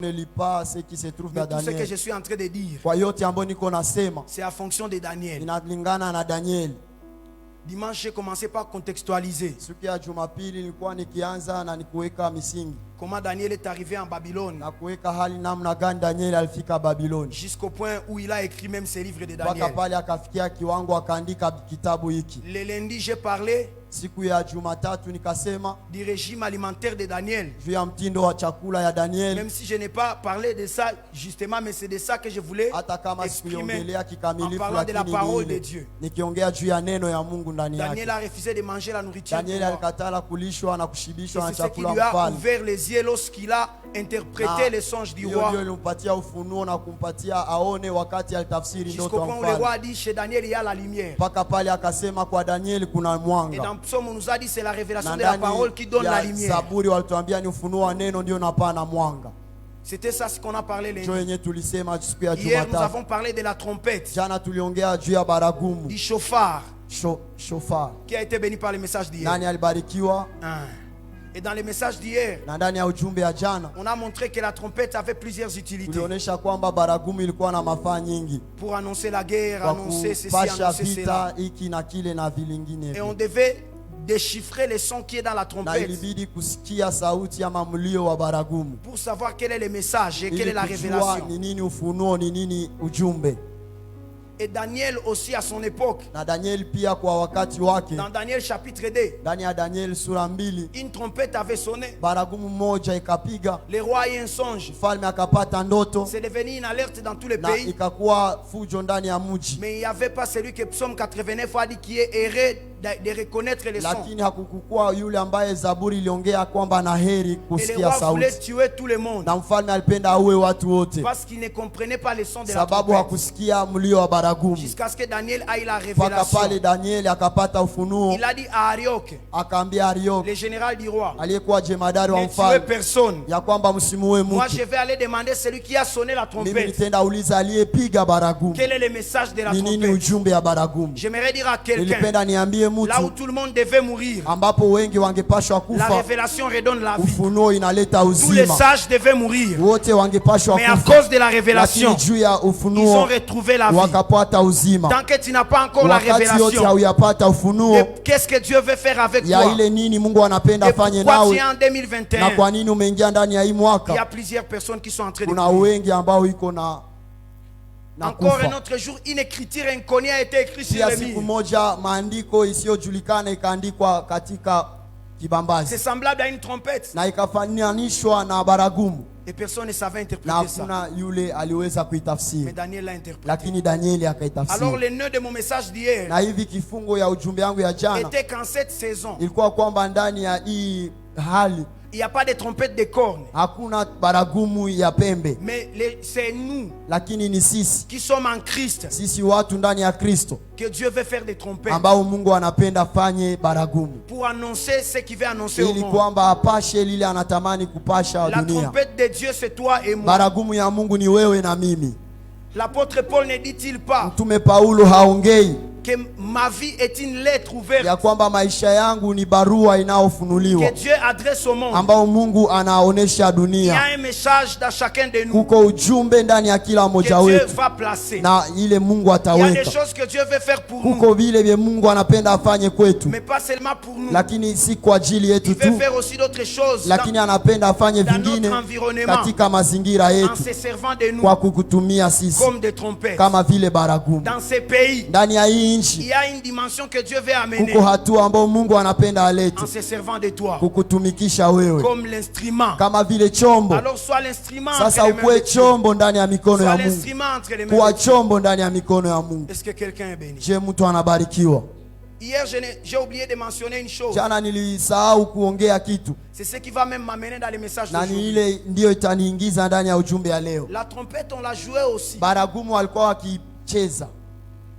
Ne lis pas ce qui se trouve dans tout ce que Daniel. je suis en train de dire, Kwa yote ambayo niko nasema c'est à fonction de Daniel. inalingana na Daniel. Dimanche, j'ai commencé par contextualiser Siku ya Jumapili nilikuwa nikianza na nikuweka misingi comment Daniel est arrivé en Babylone, na kuweka hali namna gani Daniel alifika Babiloni, jusqu'au point où il a écrit même ses livres de mpaka Daniel. pale akafikia kiwango akaandika kitabu hiki. Le lundi, j'ai parlé Siku ya Jumatatu nikasema du régime alimentaire de Daniel. juu ya mtindo wa chakula ya Daniel, Même si je n'ai pas parlé de ça justement, mais c'est de ça que je voulais hata kama exprimer sikuiongelea en kikamilifu, parlant de la lakini parole ni de ile Dieu. nikiongea juu ya neno ya Mungu ndani Daniel yake. a refusé de manger la nourriture du Daniel roi. alikatala kulishwa na kushibishwa na Et c'est ce qui chakula lui a mfalme. ouvert les yeux lorsqu'il a interprété les songes du Hiyo roi. ndio ilimpatia ufunuo na kumpatia aone wakati alitafsiri ndoto Jusqu'au ya point où le roi mfalme. a dit, chez Daniel, il y a la lumière. Mpaka pale akasema kwa Daniel kuna Et mwanga. dans Psaume, on nous a dit, c'est la révélation Na de la ndani parole qui donne la ya lumière. Zaburi walituambia ni ufunuo wa neno ndio unapana mwanga. C'était ça ce qu'on a parlé Ndio lundi. yenye tulisema siku ya Hier, nous Jumatatu. avons parlé de la trompette, Jana tuliongea juu ya baragumu, du chauffard, shofar. qui a été béni par le message d'hier. Nani alibarikiwa? Et dans le message d'hier, Na ndani ya ujumbe ya jana on a montré que la trompette avait plusieurs utilités. tulionyesha kwamba baragumu ilikuwa na mafaa nyingi Pour annoncer la guerre, kwa annoncer ceci, kupasha annoncer cela. vita hiki na kile na vilingine. Et on devait déchiffrer les sons qui est dans la Na trompette ilibidi kusikia sauti ama mlio wa baragumu pour savoir quel est le message et quelle ili est la kujua révélation. ni nini ufunuo, ni nini ujumbe. Et Daniel aussi à son époque, Na Daniel pia kwa wakati wake, dans Daniel chapitre 2, ndani ya Daniel sura 2, une trompette avait sonné. baragumu moja ikapiga, Le roi a eu un songe. mfalme akapata ndoto C'est devenu une alerte dans tous les na pays. ikakuwa fujo ndani ya mji, Mais il n'y avait pas celui que Psaume 89 a dit qui est erré de reconnaître les sons. lakini hakukukuwa yule ambaye Zaburi iliongea kwamba na heri Et le kusikia roi voulait sauti, tuer tout le monde na mfalme alipenda auwe watu wote parce qu'il ne comprenait pas les sons de la sababu trompette. hakusikia mlio wa baragumu. Jusqu'à ce que Daniel aille la Mpaka pale révélation. Daniel akapata ufunuo, Il a dit à Arioch, akaambia Arioch le général du roi, aliyekuwa jemadari wa ne tuez mfalme personne. ya kwamba msimuue Moi, mtu. je vais aller demander celui qui a sonné la Mimi trompette. nitenda uliza aliyepiga baragumu Quel est le message de la ni nini trompette? ujumbe ya baragumu. J'aimerais dire à quelqu'un, Nilipenda niambie là où mtu tout le monde devait mourir, ambapo wengi wangepashwa la kufa, révélation redonne la vie. ufunuo inaleta Tous les uzima. sages devaient mourir. Wote wangepashwa Mais à kufa, cause de la lakini révélation, juu ya ils ont ufunuo retrouvé la vie. wakapata uzima. Tant que tu n'as pas encore la Wakati yote révélation, hauyapata ufunuo de qu'est-ce que Dieu veut faire avec ya toi? ile nini Mungu anapenda Et afanye pourquoi tu es nawe, en na 2021? kwa nini umeingia ndani ya hii Il y a mwaka. plusieurs personnes qui sont en train de Kuna mourir. wengi ambao iko na Encore un kufa. autre jour, une écriture inconnue a été écrite sur Pia le siku mur. moja maandiko isiyojulikana ikaandikwa katika C'est kibambazi semblable à une trompette. na ikafananishwa na baragumu, Et personne ne savait na interpréter ça. hakuna yule aliweza Mais kuitafsiri, Daniel l'a interprété. lakini Danieli Alors akaitafsiri. le nœud de mon message d'hier Na hivi kifungo ya ujumbe yangu ya jana était qu'en cette saison, ilikuwa kwamba ndani ya hii hali il n'y a pas de trompette de cornes. hakuna baragumu ya pembe, Mais c'est nous lakini ni sisi qui sommes en Christ sisi watu ndani ya Kristo que Dieu veut faire des trompettes ambao Mungu anapenda fanye baragumu, pour annoncer ce qu'il veut annoncer au ili monde. kwamba apashe lile anatamani kupasha La dunia. trompette de Dieu, c'est toi et moi. Baragumu ya Mungu ni wewe na mimi. L'apôtre Paul ne dit-il pas Mtume Paulo haongei que ma vie est une lettre ouverte ya kwamba maisha yangu ni barua inayofunuliwa que Dieu adresse au monde? ambao Mungu anaonesha Il y a dunia. un message dans chacun de nous Kuko ujumbe ndani ya kila que mmoja Dieu wetu va placer. na ile Mungu Il y a des ataweka. choses que Dieu veut faire pour nous, Kuko vile vye Mungu anapenda afanye kwetu, mais pas seulement pour nous. lakini si kwa ajili yetu Il veut tu, faire aussi d'autres choses lakini anapenda afanye dans vingine notre environnement katika mazingira en yetu se servant de nous kwa kukutumia sisi comme des trompettes. kama vile baragumu. Dans ces pays, Ndani ya hii il nchi y a une dimension que Dieu veut amener kuko hatua ambao Mungu anapenda alete en se servant de toi kukutumikisha wewe comme l'instrument. kama vile chombo. Alors sois l'instrument Sasa entre les mains ukuwe de Dieu. chombo ndani ya mikono Sois ya Mungu, l'instrument entre les mains kuwa de Dieu. chombo ndani ya mikono ya Mungu. Est-ce que quelqu'un est béni? Je, mtu anabarikiwa. Hier, j'ai oublié de mentionner une chose. Jana nilisahau kuongea kitu, C'est ce qui va même m'amener dans les messages na ni d'aujourd'hui. ile ndiyo itaniingiza ndani ya ujumbe ya leo. La trompette, on la jouait aussi Baragumu walikuwa wakicheza,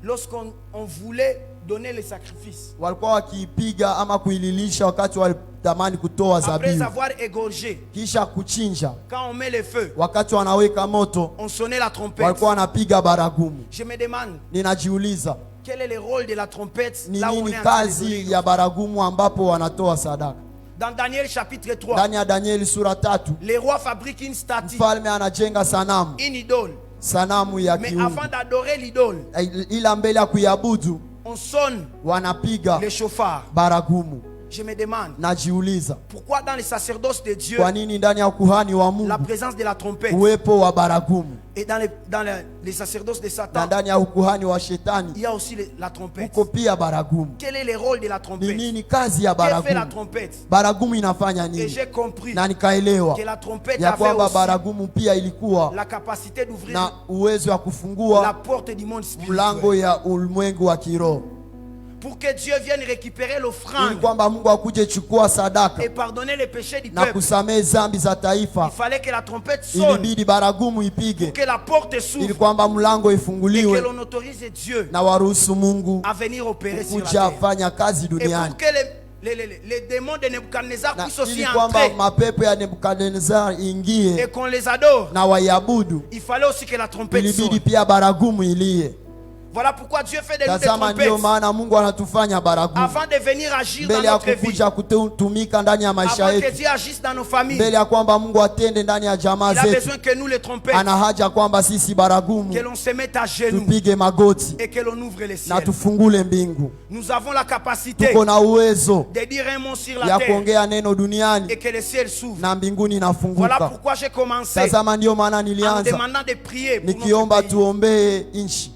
lorsqu'on voulait donner les sacrifices. walikuwa wakipiga ama kuililisha wakati walitamani kutoa Après zabihu, avoir égorgé, kisha kuchinja. quand on met le feu, Wakati wanaweka moto, on sonnait la trompette. walikuwa wanapiga baragumu. Je me demande, Ninajiuliza quel est le rôle de la trompette ni là où on nini est en train de donner kazi une ya baragumu ambapo wanatoa sadaka. Dans Daniel chapitre 3, ndani ya Danieli sura 3, les rois fabriquent une statue, mfalme anajenga sanamu, une idole. sanamu ya Mais kiungu. avant d'adorer l'idole, Ila mbele ya kuiabudu on sonne wanapiga les chauffards. baragumu. Je me demande, Najiuliza, pourquoi dans les sacerdoces de Dieu, kwa nini ndani ya ukuhani wa la Mungu présence de la trompette, uwepo wa baragumu, et dans les sacerdoces de na Satan, ndani ya ukuhani wa il shetani y a aussi la trompette. uko pia baragumu? Quel est le rôle de la Ni trompette? nini kazi ya Que fait la baragumu? trompette? Baragumu inafanya Et nini? j'ai compris Na nikaelewa que la trompette ya avait kwamba aussi baragumu pia ilikuwa la capacité d'ouvrir na uwezo wa la kufungua porte du monde mlango spirituel. ya ulimwengu wa kiroho, Pour que Dieu vienne récupérer ili l'offrande kwamba Mungu akuje chukua sadaka et pardonner les péchés du na peuple. kusamehe zambi za Il taifa. fallait que la trompette sonne, Ilibidi baragumu ipige que la porte ili s'ouvre kwamba mlango et que ifunguliwe l'on autorise Dieu na waruhusu Mungu à venir opérer sur la kuja terre. fanya kazi Et duniani, pour que les démons de Nebuchadnezzar na puissent aussi ili kwamba entrer mapepo ya Nebukadnezar et ingie qu'on les adore, na waiabudu, il fallait aussi que la trompette ilibidi sonne. pia baragumu ilie. Voilà pourquoi Dieu fait de nous des Tazama, ndio trompettes maana Mungu anatufanya baragumu avant de venir agir dans mbele ya notre vie, kukuja kutumika ndani ya maisha avant que yetu, Dieu agisse dans nos familles. mbele ya kwamba Mungu atende ndani ya jamaa Il a zetu. besoin que nous les trompettes, Ana haja kwamba sisi baragumu que l'on se mette à genoux tupige magoti et que l'on ouvre les na ciels. tufungule mbingu. Nous avons la capacité Tuko na uwezo de dire un mot sur la ya terre kuongea neno duniani et que le ciel s'ouvre. na mbinguni Voilà inafunguka. pourquoi j'ai commencé Tazama, ndio maana en nous nilianza demandant de prier pour notre nikiomba pays. tuombee nchi,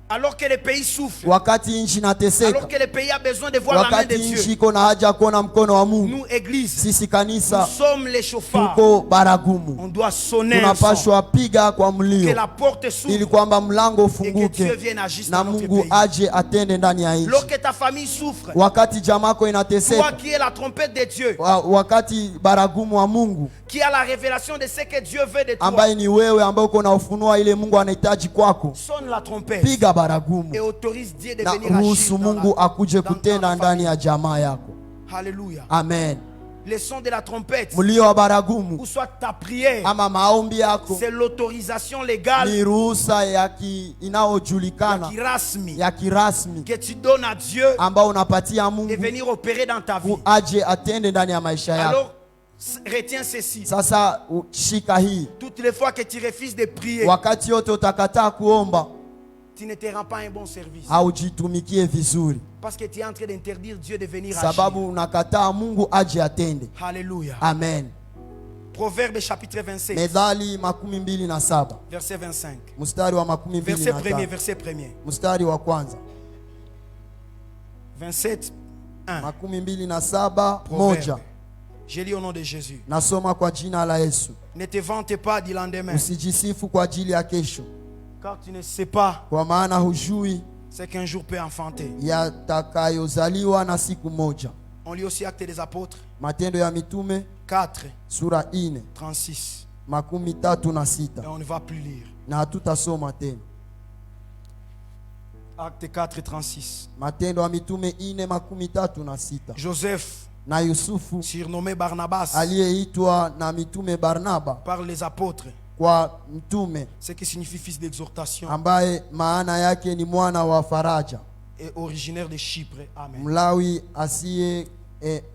Alors que le pays souffre, wakati nchi inateseka, alors que le pays a besoin de voir la main de wakati nchi Dieu. iko na haja kuona mkono wa Mungu. Nous, Église, Sisi nous kanisa sommes les chauffards. tuko baragumu, On doit sonner un son, tunapashwa piga kwa que mlio la porte ili s'ouvre kwamba mlango et que Dieu ufunguke vienne agir na dans notre Mungu pays. aje atende ndani ya nchi. Lorsque ta famille souffre, Wakati jamako toi inateseka, qui es la trompette de Dieu, wakati baragumu wa Mungu qui a la révélation de ce que Dieu veut de toi, ambaye ni wewe, ambaye uko na ufunua ile Mungu anahitaji kwako, sonne la trompette piga et baragumu autorise Dieu de na venir agir ruhusu dans Mungu la... akuje dans kutenda la ndani famille. ya jamaa yako. Alléluia. Amen. Le son de la trompette, Mlio wa baragumu ou soit ta prière, ama maombi yako c'est l'autorisation légale ni ruhusa qui inayojulikana rasmi ya kirasmi que tu donnes à Dieu ambao unapatia de Mungu venir opérer dans ta vie. aje atende ndani ya maisha yako. Alors, retiens ceci. Sasa shika hii, Toutes les fois que tu refuses de prier, wakati yote utakataa kuomba, tu ne te rends pas un bon service. haujitumikie vizuri, Parce que tu es en train d'interdire Dieu de venir sababu agir. unakataa Mungu aje atende. Alléluia. Amen. Proverbe chapitre 27, Methali 27 verset 25. mstari wa Verset premier, 25, verset premier. mstari wa kwanza. 27, 1. 27 Proverbe. moja. Je lis au nom de Jésus. Nasoma kwa jina la Yesu. Ne te vante pas du lendemain, Usijisifu kwa ajili ya kesho, car tu ne sais pas kwa maana hujui ce qu'un jour peut enfanter. yatakayozaliwa na siku moja. On lit aussi Actes des Apôtres, Matendo ya Mitume 4, sura 4 36. 36, Et on ne va plus lire. na hatutasoma tena. Acte 4, 36. Matendo ya Mitume 4 36. Joseph, Na Yusufu surnommé Barnabas aliyeitwa na mitume Barnaba par les apôtres, kwa mtume, ce qui signifie fils d'exhortation, ambaye maana yake ni mwana wa faraja, et originaire de Chypre. Amen. Mlawi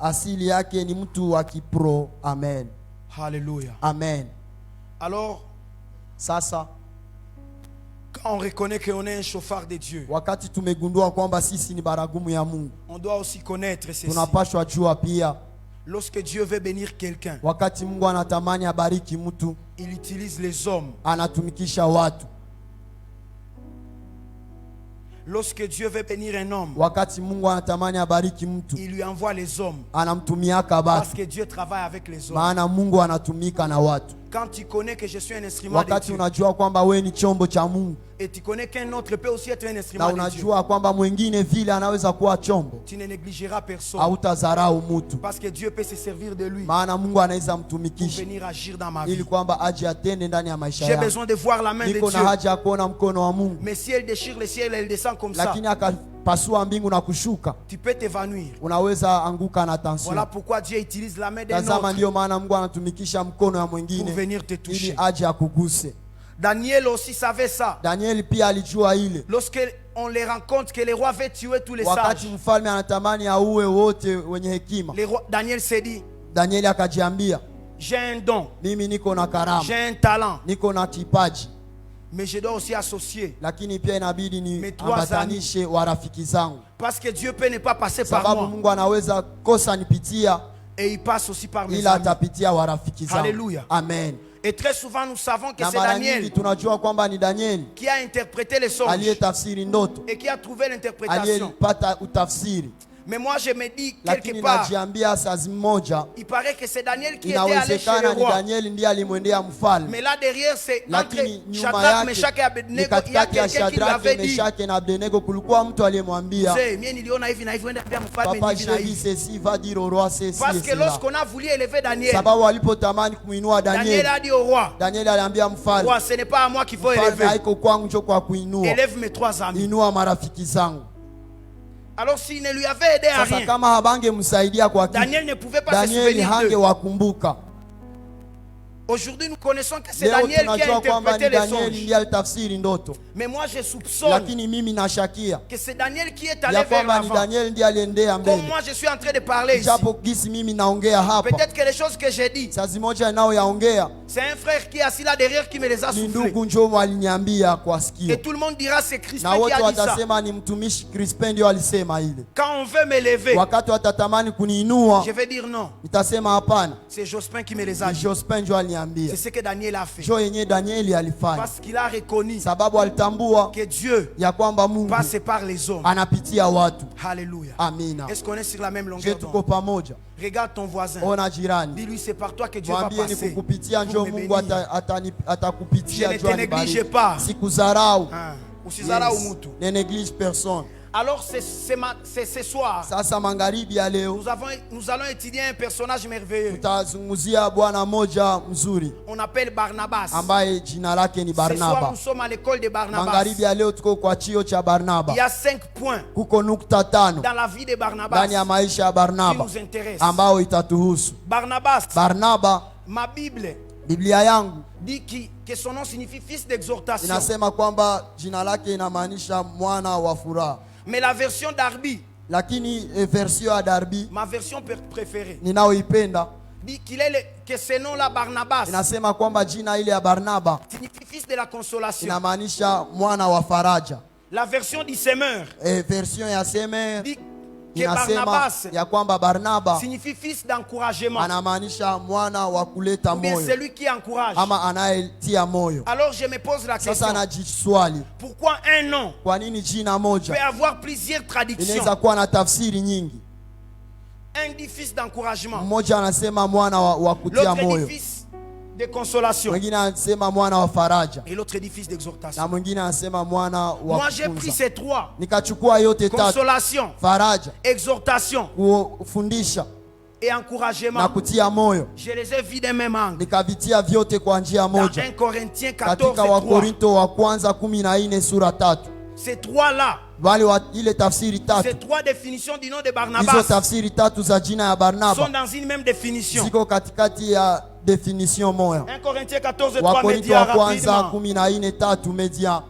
asili yake ni mtu wa Kipro. Amen. Alléluia. Amen. Alors, Sasa quand on reconnaît qu'on est un chauffard de Dieu, wakati tumegundua kwamba sisi ni baragumu ya Mungu, on doit aussi connaître ceci. tunapashwa jua pia, Lorsque Dieu veut bénir quelqu'un, wakati Mungu anatamani abariki mtu, il utilise les hommes. anatumikisha watu. Lorsque Dieu veut bénir un homme, Wakati Mungu anatamani abariki mtu, il lui envoie les hommes. anamtumiaka Parce batu, que Dieu travaille avec les hommes. maana Mungu anatumika na watu. Quand tu connais que je suis un instrument de Wakati Dieu, unajua kwamba we ni chombo cha Mungu, et tu connais qu'un autre peut aussi être un na instrument de Dieu, unajua kwamba mwingine vile anaweza kuwa chombo, tu ne négligeras personne. hautadharau mtu, Parce que Dieu peut se servir de lui maana Mungu anaweza pour mtumikisha venir agir dans ma ili vie. kwamba aje atende ndani ya maisha J'ai yako. besoin de voir la main de Niko na Dieu. haja ya kuona mkono wa Mungu, Mais si elle déchire le ciel, elle descend comme ça, lakini akapasua mbingu na kushuka, tu peux t'évanouir. unaweza anguka na tension. Voilà pourquoi Dieu utilise la main d'un Tazama, autre ndio maana Mungu anatumikisha mkono ya pour mwingine venir te ili toucher. aje akuguse. Daniel aussi savait ça. Danieli pia alijua ile, Lorsque on les rencontre que le roi veut tuer tous les wakati sages. mfalme anatamani auwe wote wenye hekima, Daniel s'est dit, Danieli akajiambia, j'ai un don, mimi niko na karama, j'ai un talent, niko na kipaji, mais je dois aussi associer. lakini pia inabidi ni Mes trois ambatanishe warafiki zangu, Parce que Dieu peut ne pas passer par sababu moi. Mungu anaweza kosa nipitia, Et il passe aussi par mes ila amis. atapitia warafiki zangu. Alléluia. Amen. Et très souvent nous savons que Na c'est mara nyingi Daniel tunajua kwamba ni Danieli qui a interprété les songes aliyetafsiri ndoto, et qui a trouvé l'interprétation. aliyepata utafsiri. Mais moi je me dis quelque Lakini part, najiambia saa moja, il paraît que c'est Daniel qui était allé chez le inawezekana ni roi. Danieli ndiye alimwendea mfalme, Mais là derrière c'est entre lakini nyuma Shadrach, Meshach et yake ni Abednego, il y a katikati ya quelqu'un qui lui Shadrake, avait dit, Meshake na Abednego, kulikuwa mtu aliyemwambia, mzee, mie niliona hivi na hivi, enda ambia mfalme papa, hivi na j'ai vu hivi. ceci, va dire au roi ceci Parce et que cela. lorsqu'on a voulu élever Daniel, Sababu walipotamani kumuinua Daniel Danieli, a dit au roi, Danieli aliambia mfalme, roi, ce n'est pas à moi qu'il faut mfalme élever. haiko kwangu njo kwa kuinua, Élève mes trois amis. inua marafiki zangu. Alors s'il ne lui avait aidé à Sasa rien, kama habangemsaidia kwa kitu, Daniel ne pouvait pas se Danieli souvenir d'eux. hangewakumbuka. Aujourd'hui nous connaissons que c'est Leo Daniel qui a tunajua kwamba interprété ni les Danieli songes. ndiye alitafsiri ndoto, Mais moi je soupçonne lakini mimi nashakia que c'est Daniel qui est allé ya vers kwamba ni l'avant. Danieli ndiye aliendea Comme mbele. moi je suis en train de parler ici. Japo gisi mimi naongea hapa, Peut-être que les choses que j'ai dit, saa zimoja inayoyaongea c'est un frère qui est assis là derrière qui me les a ni soufflés. ndugu njo aliniambia kwa Et sikio, tout le monde dira c'est na Crispin qui wote a dit ça. watasema ni mtumishi Crispin ndio alisema ile. Quand on veut m'élever, Wakati watatamani kuniinua, je vais dire non. nitasema hapana, C'est Jospin qui me les a ni dit. Jospin njo aliniambia. C'est ce que Daniel a fait. Jo yenye Danieli alifanya, Parce qu'il a reconnu sababu alitambua que Dieu ya kwamba Mungu passe par les hommes. anapitia watu. Alléluia. Amina. Est-ce qu'on est sur la même Je longueur tuko d'onde? pamoja. Regarde ton voisin. Ona jirani, Dis-lui c'est par toi que Dieu va mwambie ni passer. kukupitia njo pour me Mungu bénir. atakupitia Je ne juu te anibariki. néglige pas. Sikudharau. Hein. Usizarau Yes. mtu. Ne néglige personne. Alors c'est ce soir, Sasa magharibi ya leo nous allons étudier un personnage merveilleux. tutazungumzia bwana moja mzuri On appelle Barnabas. ambaye jina lake ni Ce soir Barnaba. nous sommes à l'école de Barnabas. Magharibi ya leo tuko kwa chio cha Barnaba. Il y a 5 points Kuko nukta tano dans la vie de Barnabas ndani ya maisha ya qui Barnaba nous intéressent. ambao itatuhusu. Barnabas, Barnaba, ma Bible Biblia yangu dit que son nom signifie fils d'exhortation. inasema kwamba jina lake inamaanisha mwana wa furaha, Mais la version d'Arbi, lakini version ya Darby ma version préférée, ninaoipenda dit que ce nom-là, Barnabas, inasema kwamba jina ile ya Barnaba signifie fils de la consolation. inamaanisha mwana wa faraja. La version du semeur Version ya Semer dit que inasema Barnabas ya kwamba Barnaba signifie fils d'encouragement. anamaanisha mwana wa kuleta Ou bien moyo celui qui encourage. ama anayetia moyo. Alors je me pose la Sasa question, najiswali, pourquoi un nom kwa nini jina peut moja avoir plusieurs traductions? inaweza kuwa na tafsiri nyingi? Un dit fils d'encouragement, Mmoja anasema mwana wa kutia l'autre dit moyo, fils de consolation, mwingine anasema mwana wa faraja, et l'autre dit fils na d'exhortation. mwingine anasema mwana wa Moi j'ai pris kufunza. ces trois, Nikachukua yote tatu, consolation, faraja, exhortation kufundisha et na encouragement. kutia moyo, Je les ai vus d'un même angle. nikavitia vyote kwa njia Dans moja 1 Corinthiens 14 katika et 3. Wakorinto wa kwanza 14 sura 3. Ces trois-là, Wale wa ile tafsiri ces tatu, trois définitions du nom de hizo Barnabas tafsiri tatu za jina ya sont Barnaba dans une même définition. ziko katikati ya definition moja. 1 Corinthiens 14 et 3 Wakorinto média wa kwanza rapidement. 14:3 media.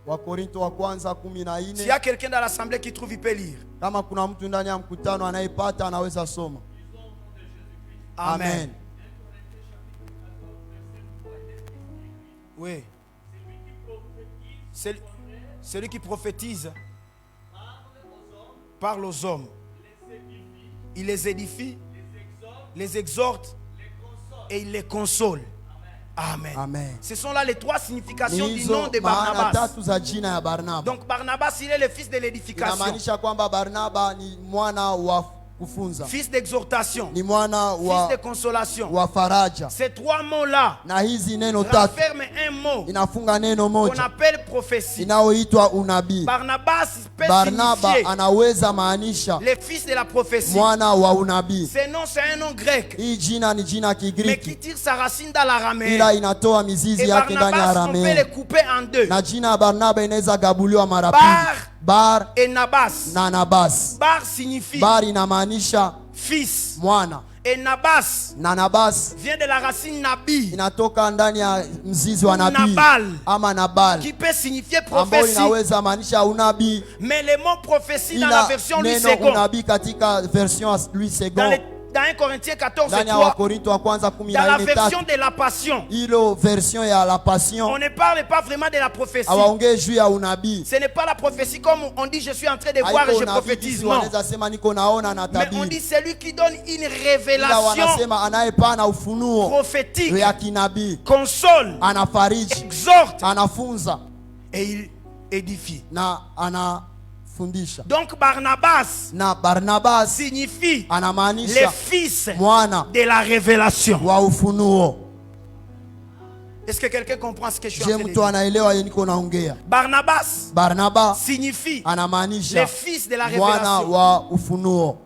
Wakorinto wa kwanza S'il y a 14. quelqu'un dans l'assemblée qui trouve, il peut lire. Kama kuna mtu ndani ya mkutano anayepata anaweza soma. Amen. Amen. Oui. Celui qui prophétise parle aux hommes. Il les édifie, les exhorte et il les console. Amen. Amen. Ce sont là les trois significations Ni du nom hizo de maana Barnabas. tatu za jina ya Barnaba. Donc Barnabas, il est le fils de l'édification, Inamaanisha kwamba Barnaba ni mwana wa kufunza, fils d'exhortation, ni mwana fils de consolation. wa faraja. Ces trois mots-là Na hizi neno tatu renferment un mot inafunga neno qu'on moja appelle prophétie. inayoitwa unabii. Barnabas peut Barnaba signifier anaweza maanisha les fils de la prophétie. mwana wa unabii. Ce nom, c'est un nom grec, Hii jina ni jina mais qui Kigiriki, tire sa racine dans l'araméen. ila inatoa mizizi Et yake ndani ya Barnabas, on peut Aramea. les couper en deux. Na jina ya Barnaba inaweza gabuliwa mara Bar pili, Bar et Nabas. na Nabas. Bar signifie Bar inamaanisha fils. mwana, Et Nabas na Nabas vient de la racine Nabi, inatoka ndani ya mzizi wa nabii Nabal, ama Nabal, qui peut signifier ambayo prophétie. inaweza maanisha unabii, Mais le mot prophétie dans la ila version Louis neno II, unabii katika version Louis II dans 1 Corinthiens 14 ndani ya 3, Wakorinto wa kwanza dans la 14:3, version de la Passion, ilo version ya la on Passion ne parle pas vraiment de la prophétie. hawaongee juu ya unabii. Ce n'est pas la prophétie comme on dit je suis en train de voir et Haiko je unabii prophétise. jinsi Non. wanaweza sema niko naona na Mais on tabiri, dit c'est lui qui donne une ila révélation wanasema anayepana ufunuo prophétique, ya kinabii, console, anafariji, exhorte anafunza et il édifie. na anafundisha. Donc Barnabas Na Barnabas signifie les anamaanisha fils mwana de la révélation. wa ufunuo. Est-ce que quelqu'un comprend ce que je suis en Je train de mtu dire? anaelewa yeye niko naongea? Barnabas Barnaba signifie anamaanisha les fils de la mwana révélation. wa ufunuo.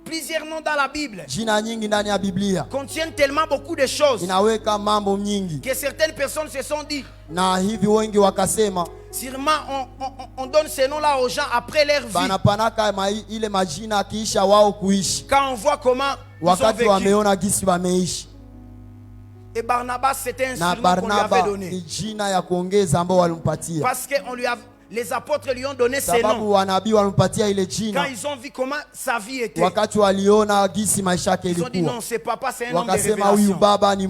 Plusieurs noms dans la Bible Jina nyingi ndani ya Biblia contiennent tellement beaucoup de choses inaweka mambo nyingi, que certaines personnes se sont dit, na hivi wengi wakasema sûrement on donne ces noms-là aux gens après leur vie. banapanaka ile majina akiisha wao kuishi, Quand on voit comment ils ont wakati vécu. wameona gisi wameishi. Et Barnabas, c'était un Na surnom qu'on lui avait Barnaba donné. ni jina ya kuongeza ambao walimpatia, Parce que les apôtres lui ont donné ces sababu noms. wanabii walimpatia ile Quand jina ils ont vu comment sa vie était, wakati waliona gisi maisha yake ils ont dit ilikuwa, non, c'est papa, c'est un homme de wakasema huyu révélation. baba ni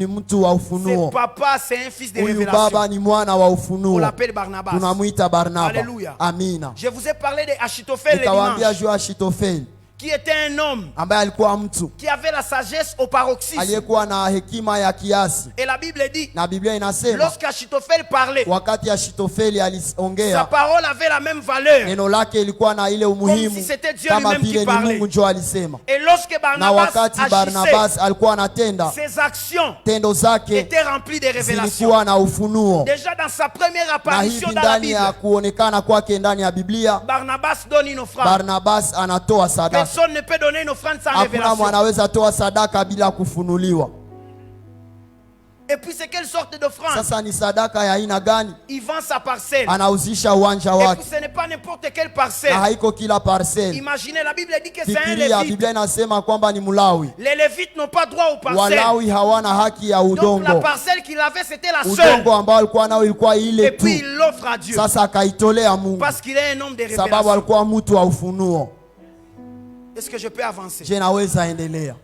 mtu wa C'est ufunuo, papa, c'est un fils de huyu révélation. baba ni mwana wa On ufunuo, l'appelle Barnabas. tunamwita Barnaba. Alléluia. Amina. Je vous ai parlé de Achitophel le Nikawaambia dimanche, juu ya Ashitofeli qui était un homme ambaye alikuwa mtu qui avait la sagesse au paroxysme. aliyekuwa na hekima ya kiasi, Et la Bible dit, na Biblia inasema lorsqu'Achitophel parlait, wakati Ashitofeli sa aliongea, parole avait la même valeur. neno lake ilikuwa na ile Comme umuhimu si c'était Dieu kama lui-même qui vile ni parlait. Mungu njo alisema. Et lorsque Na Barnabas wakati agissait, Barnabas alikuwa anatenda, ses actions tendo zake étaient remplies de révélations. zilikuwa na ufunuo. Déjà dans sa première Na apparition hivi dans la ndani ya Bible, kuonekana kwake ndani ya Biblia, Barnabas donne une offrande. Barnabas anatoa sadaka. Personne ne peut donner une offrande sans Hakuna révélation. mwanaweza toa sadaka bila kufunuliwa. Et puis c'est quelle sorte d'offrande? Sasa ni sadaka ya aina gani? Il vend sa parcelle. Anauzisha uwanja Et wake, puis ce n'est pas n'importe quelle na parcelle. haiko kila parcelle. Imaginez, la Bible dit que c'est un Fikiria, lévite. Biblia inasema kwamba ni Mlawi. Les lévites n'ont pas droit aux parcelles. Walawi hawana haki ya Donc la udongo. parcelle qu'il avait, c'était la seule. Udongo ambao alikuwa nao ilikuwa Et ile puis tu. il l'offre à Dieu. Sasa akaitolea Mungu Parce qu'il est un homme de sababu révélation. alikuwa mtu wa ufunuo. Est-ce que je peux avancer? Je naweza endelea.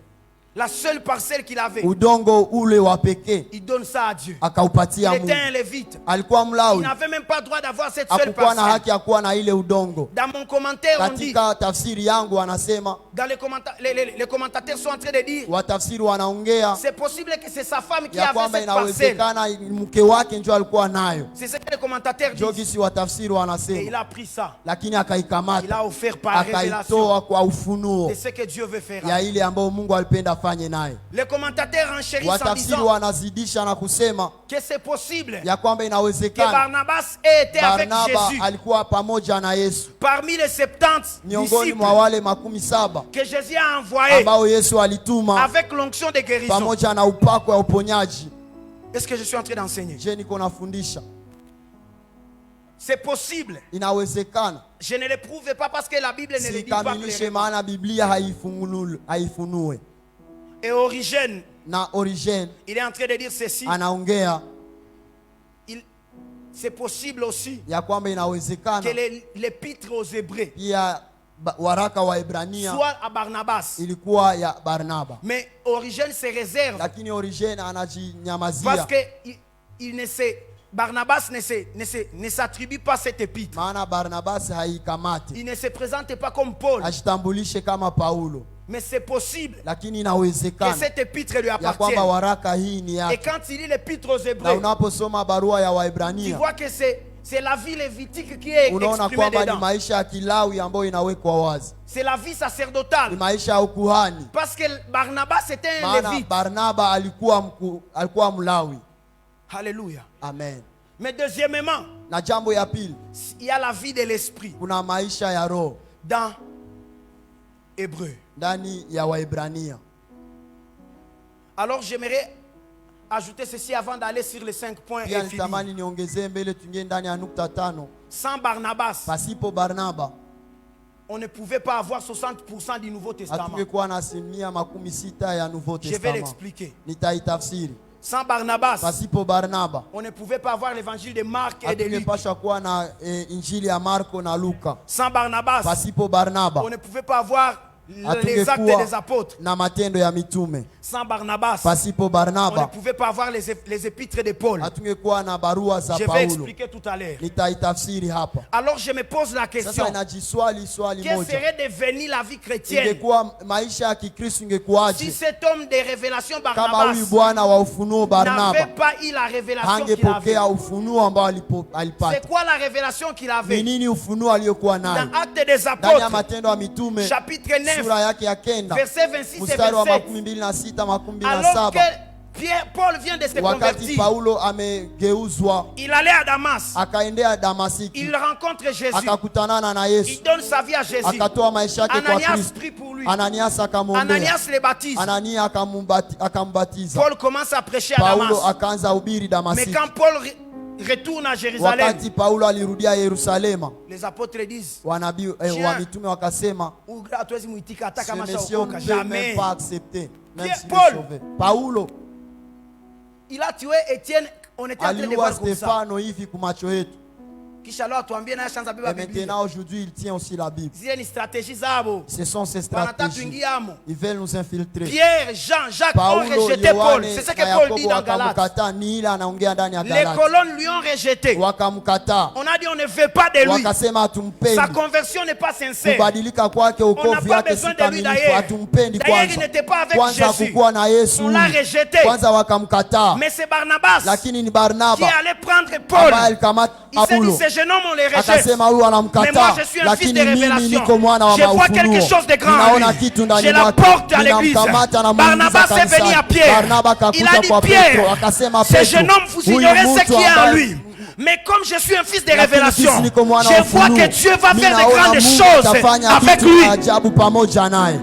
La seule parcelle qu'il avait, Udongo ule wa pekee il donne ça à Dieu. akaupatia Il était Mungu. un lévite. Alikuwa Il Mlawi, n'avait même pas droit d'avoir cette seule hakukuwa na parcelle. haki ya kuwa na ile udongo. Dans mon commentaire, on dit, Katika tafsiri yangu wanasema, dans les commentateurs sont en train de dire, watafsiri wanaongea c'est possible que c'est sa femme qui ya avait kwamba cette parcelle. inawezekana mke wake ndio alikuwa nayo. C'est ce que les commentateurs Ndio disent. gisi watafsiri Et il wanasema, a pris ça. lakini Il a akaikamata offert par révélation. akaitoa kwa ufunuo C'est ce que Dieu veut faire. ya ile ambayo Mungu alipenda afanye naye. Les commentateurs enchérissent en Watafsiri disant wanazidisha na kusema que c'est possible ya kwamba que inawezekana Barnabas ait été avec Barnaba Jésus. alikuwa pamoja na Yesu Parmi les 70 miongoni disciples mwa wale 17 que Jésus a envoyés ambao Yesu alituma avec l'onction de guérison. pamoja na upako ya uponyaji. Est-ce que je suis en train d'enseigner? Je niko nafundisha, C'est possible. inawezekana. Je ne le prouve pas parce que la Bible ne le dit pas Sikamilishe clairement. maana Biblia haifunue. Et Origène, Na Origene il est en train de dire ceci. anaongea C'est possible aussi ya kwamba que inawezekana l'épître aux Hébreux pia waraka wa Ibrania soit à Barnabas. ilikuwa ya Barnaba, Mais Origène se réserve lakini Origene parce anajinyamazia, que Barnabas ne s'attribue pas cette épître. maana Barnabas haikamati, Il ne se présente pas comme Paul. ajitambulishe kama Paulo, Mais c'est possible lakini que inawezekana cette épître lui ya kwamba appartienne. waraka hii ni Et yake. quand il lit l'épître aux Na Hébreux, unaposoma barua ya tu Waebrania vois que c'est la vie lévitique qui est unaona exprimée kwamba ni dedans. maisha ya Kilawi ambayo inawekwa wazi, C'est la vie ni sacerdotale. maisha ya ukuhani, Parce que Barnabas était un maana lévite. Barnaba alikuwa Mlawi. Alléluia. Amen. Mais deuxièmement, Na jambo ya pili, il y a la vie de l'esprit kuna maisha ya roho dans Hébreu. ndani ya Waebrania. Alors j'aimerais ajouter ceci avant d'aller sur les 5 points Pia et finir. nitamani niongezee mbele tuingie ndani ya nukta 5. Sans Barnabas, Pasipo Barnaba on ne pouvait pas avoir 60% du Nouveau Testament. hatungekuwa na asilimia 60 ya Nouveau Je vais Testament. l'expliquer. Nitaitafsiri. Sans Barnabas, Pasipo Barnaba on ne pouvait pas avoir l'évangile de Marc et de Luc. hatungepasha kuwa na injili ya Marko na Luka. Sans Barnabas, Pasipo Barnaba on ne pouvait pas avoir les actes hatungekuwa des apôtres. na matendo ya mitume. Sans Barnabas, Pasipo on ne Barnaba pouvait pas avoir les épîtres de Paul. hatungekuwa na barua za Je vais Paulo. expliquer tout à l'heure. Nitaitafsiri hapa. Alors je me pose la question. Sasa inajiswali swali Quelle moja. serait devenue la vie chrétienne Ingekuwa maisha ya Kikristo si ingekuwaje cet homme de révélation kama Barnabas huyu bwana wa ufunuo Barnaba n'avait pas eu la révélation qu'il avait? hangepokea ufunuo ambao alipata? C'est quoi la révélation qu'il Ni avait? nini ufunuo aliyokuwa nayo? Dans Actes des Ndani ya Apôtres, Matendo ya Mitume chapitre 9, sura yake ya 9 verset 26 et mstari wa 27. 26 Alors que 27, Paul vient de se wakati convertir, Paulo amegeuzwa il allait à Damas, akaendea Damasiki, il rencontre Jésus, akakutanana na il Yesu, donne sa vie à Jésus. akatoa maisha yake kwa Ananias Kristo. prie pour lui, Ananias akamwombea, Ananias le baptise. Anania akambatiza. Paul commence à prêcher à Paulo Damas. akaanza hubiri Mais Damasiki. quand Paul retourne à Jérusalem, Wakati Paulo alirudia Yerusalema, les apôtres disent, wanabii Tiens. wa mitume wakasema, hatuwezi muitika hata ce kama monsieur on ne shaokoka, peut même jamais. pas accepter, même Pierre- s'il Paul. est sauvé. Paulo Il a tué Étienne, on était en train de aliua voir comme ça. Stefano hivi kumacho yetu. Kisha leo atuambie naye shanza Et beba Biblia. maintenant aujourd'hui il tient aussi la Bible. Zile ni stratégie zabo. Ce sont ces Wanataka stratégies. tuingiamo. Ils veulent nous infiltrer. Pierre, Jean, Jacques ont Paulo, rejeté Paul. Yohane C'est ce que na Paul dit Yakobo dans Galates. wakamkataa, ni ile anaongea ndani ya Les Galati. colonnes lui ont rejeté. Wakamkataa, On a dit on ne veut pas de lui. wakasema Sa hatumpendi. conversion n'est pas sincère. Kubadilika kwake, On n'a wokovu pas yake besoin si de lui kamilifu, d'ailleurs. hatumpendi D'ailleurs, il kwanza. n'était pas avec Kwanza Jésus. hakukuwa na Yesu, On l'a rejeté. kwanza wakamkataa. Mais c'est Barnabas Lakini ni qui Barnaba allait prendre Paul. ambaye alikamata Il s'est dit, Paulo, ce jeune homme, on le rejette. akasema huyu Mais moi, anamkataa, je suis un fils lakini de mimi révélation. niko mwana wa Je vois quelque maufunuo. chose de grand en Ninaona lui. kitu ndani Je la mwake, porte à l'église. ninamkamata na Barnabas muingiza est venu à kanisani. Pierre. Barnaba Il a akakuja dit, kwa Pierre, Petro, akasema ce Petro, jeune homme, vous huyu ignorez ce mtu qui est en ambaye lui. Mais comme je suis un fils de lakini révélation, sisi niko mwana wa je vois ufunuo. que Dieu va faire de Ninaona grandes Mungu choses atafanya avec vitu lui. vya ajabu pamoja naye.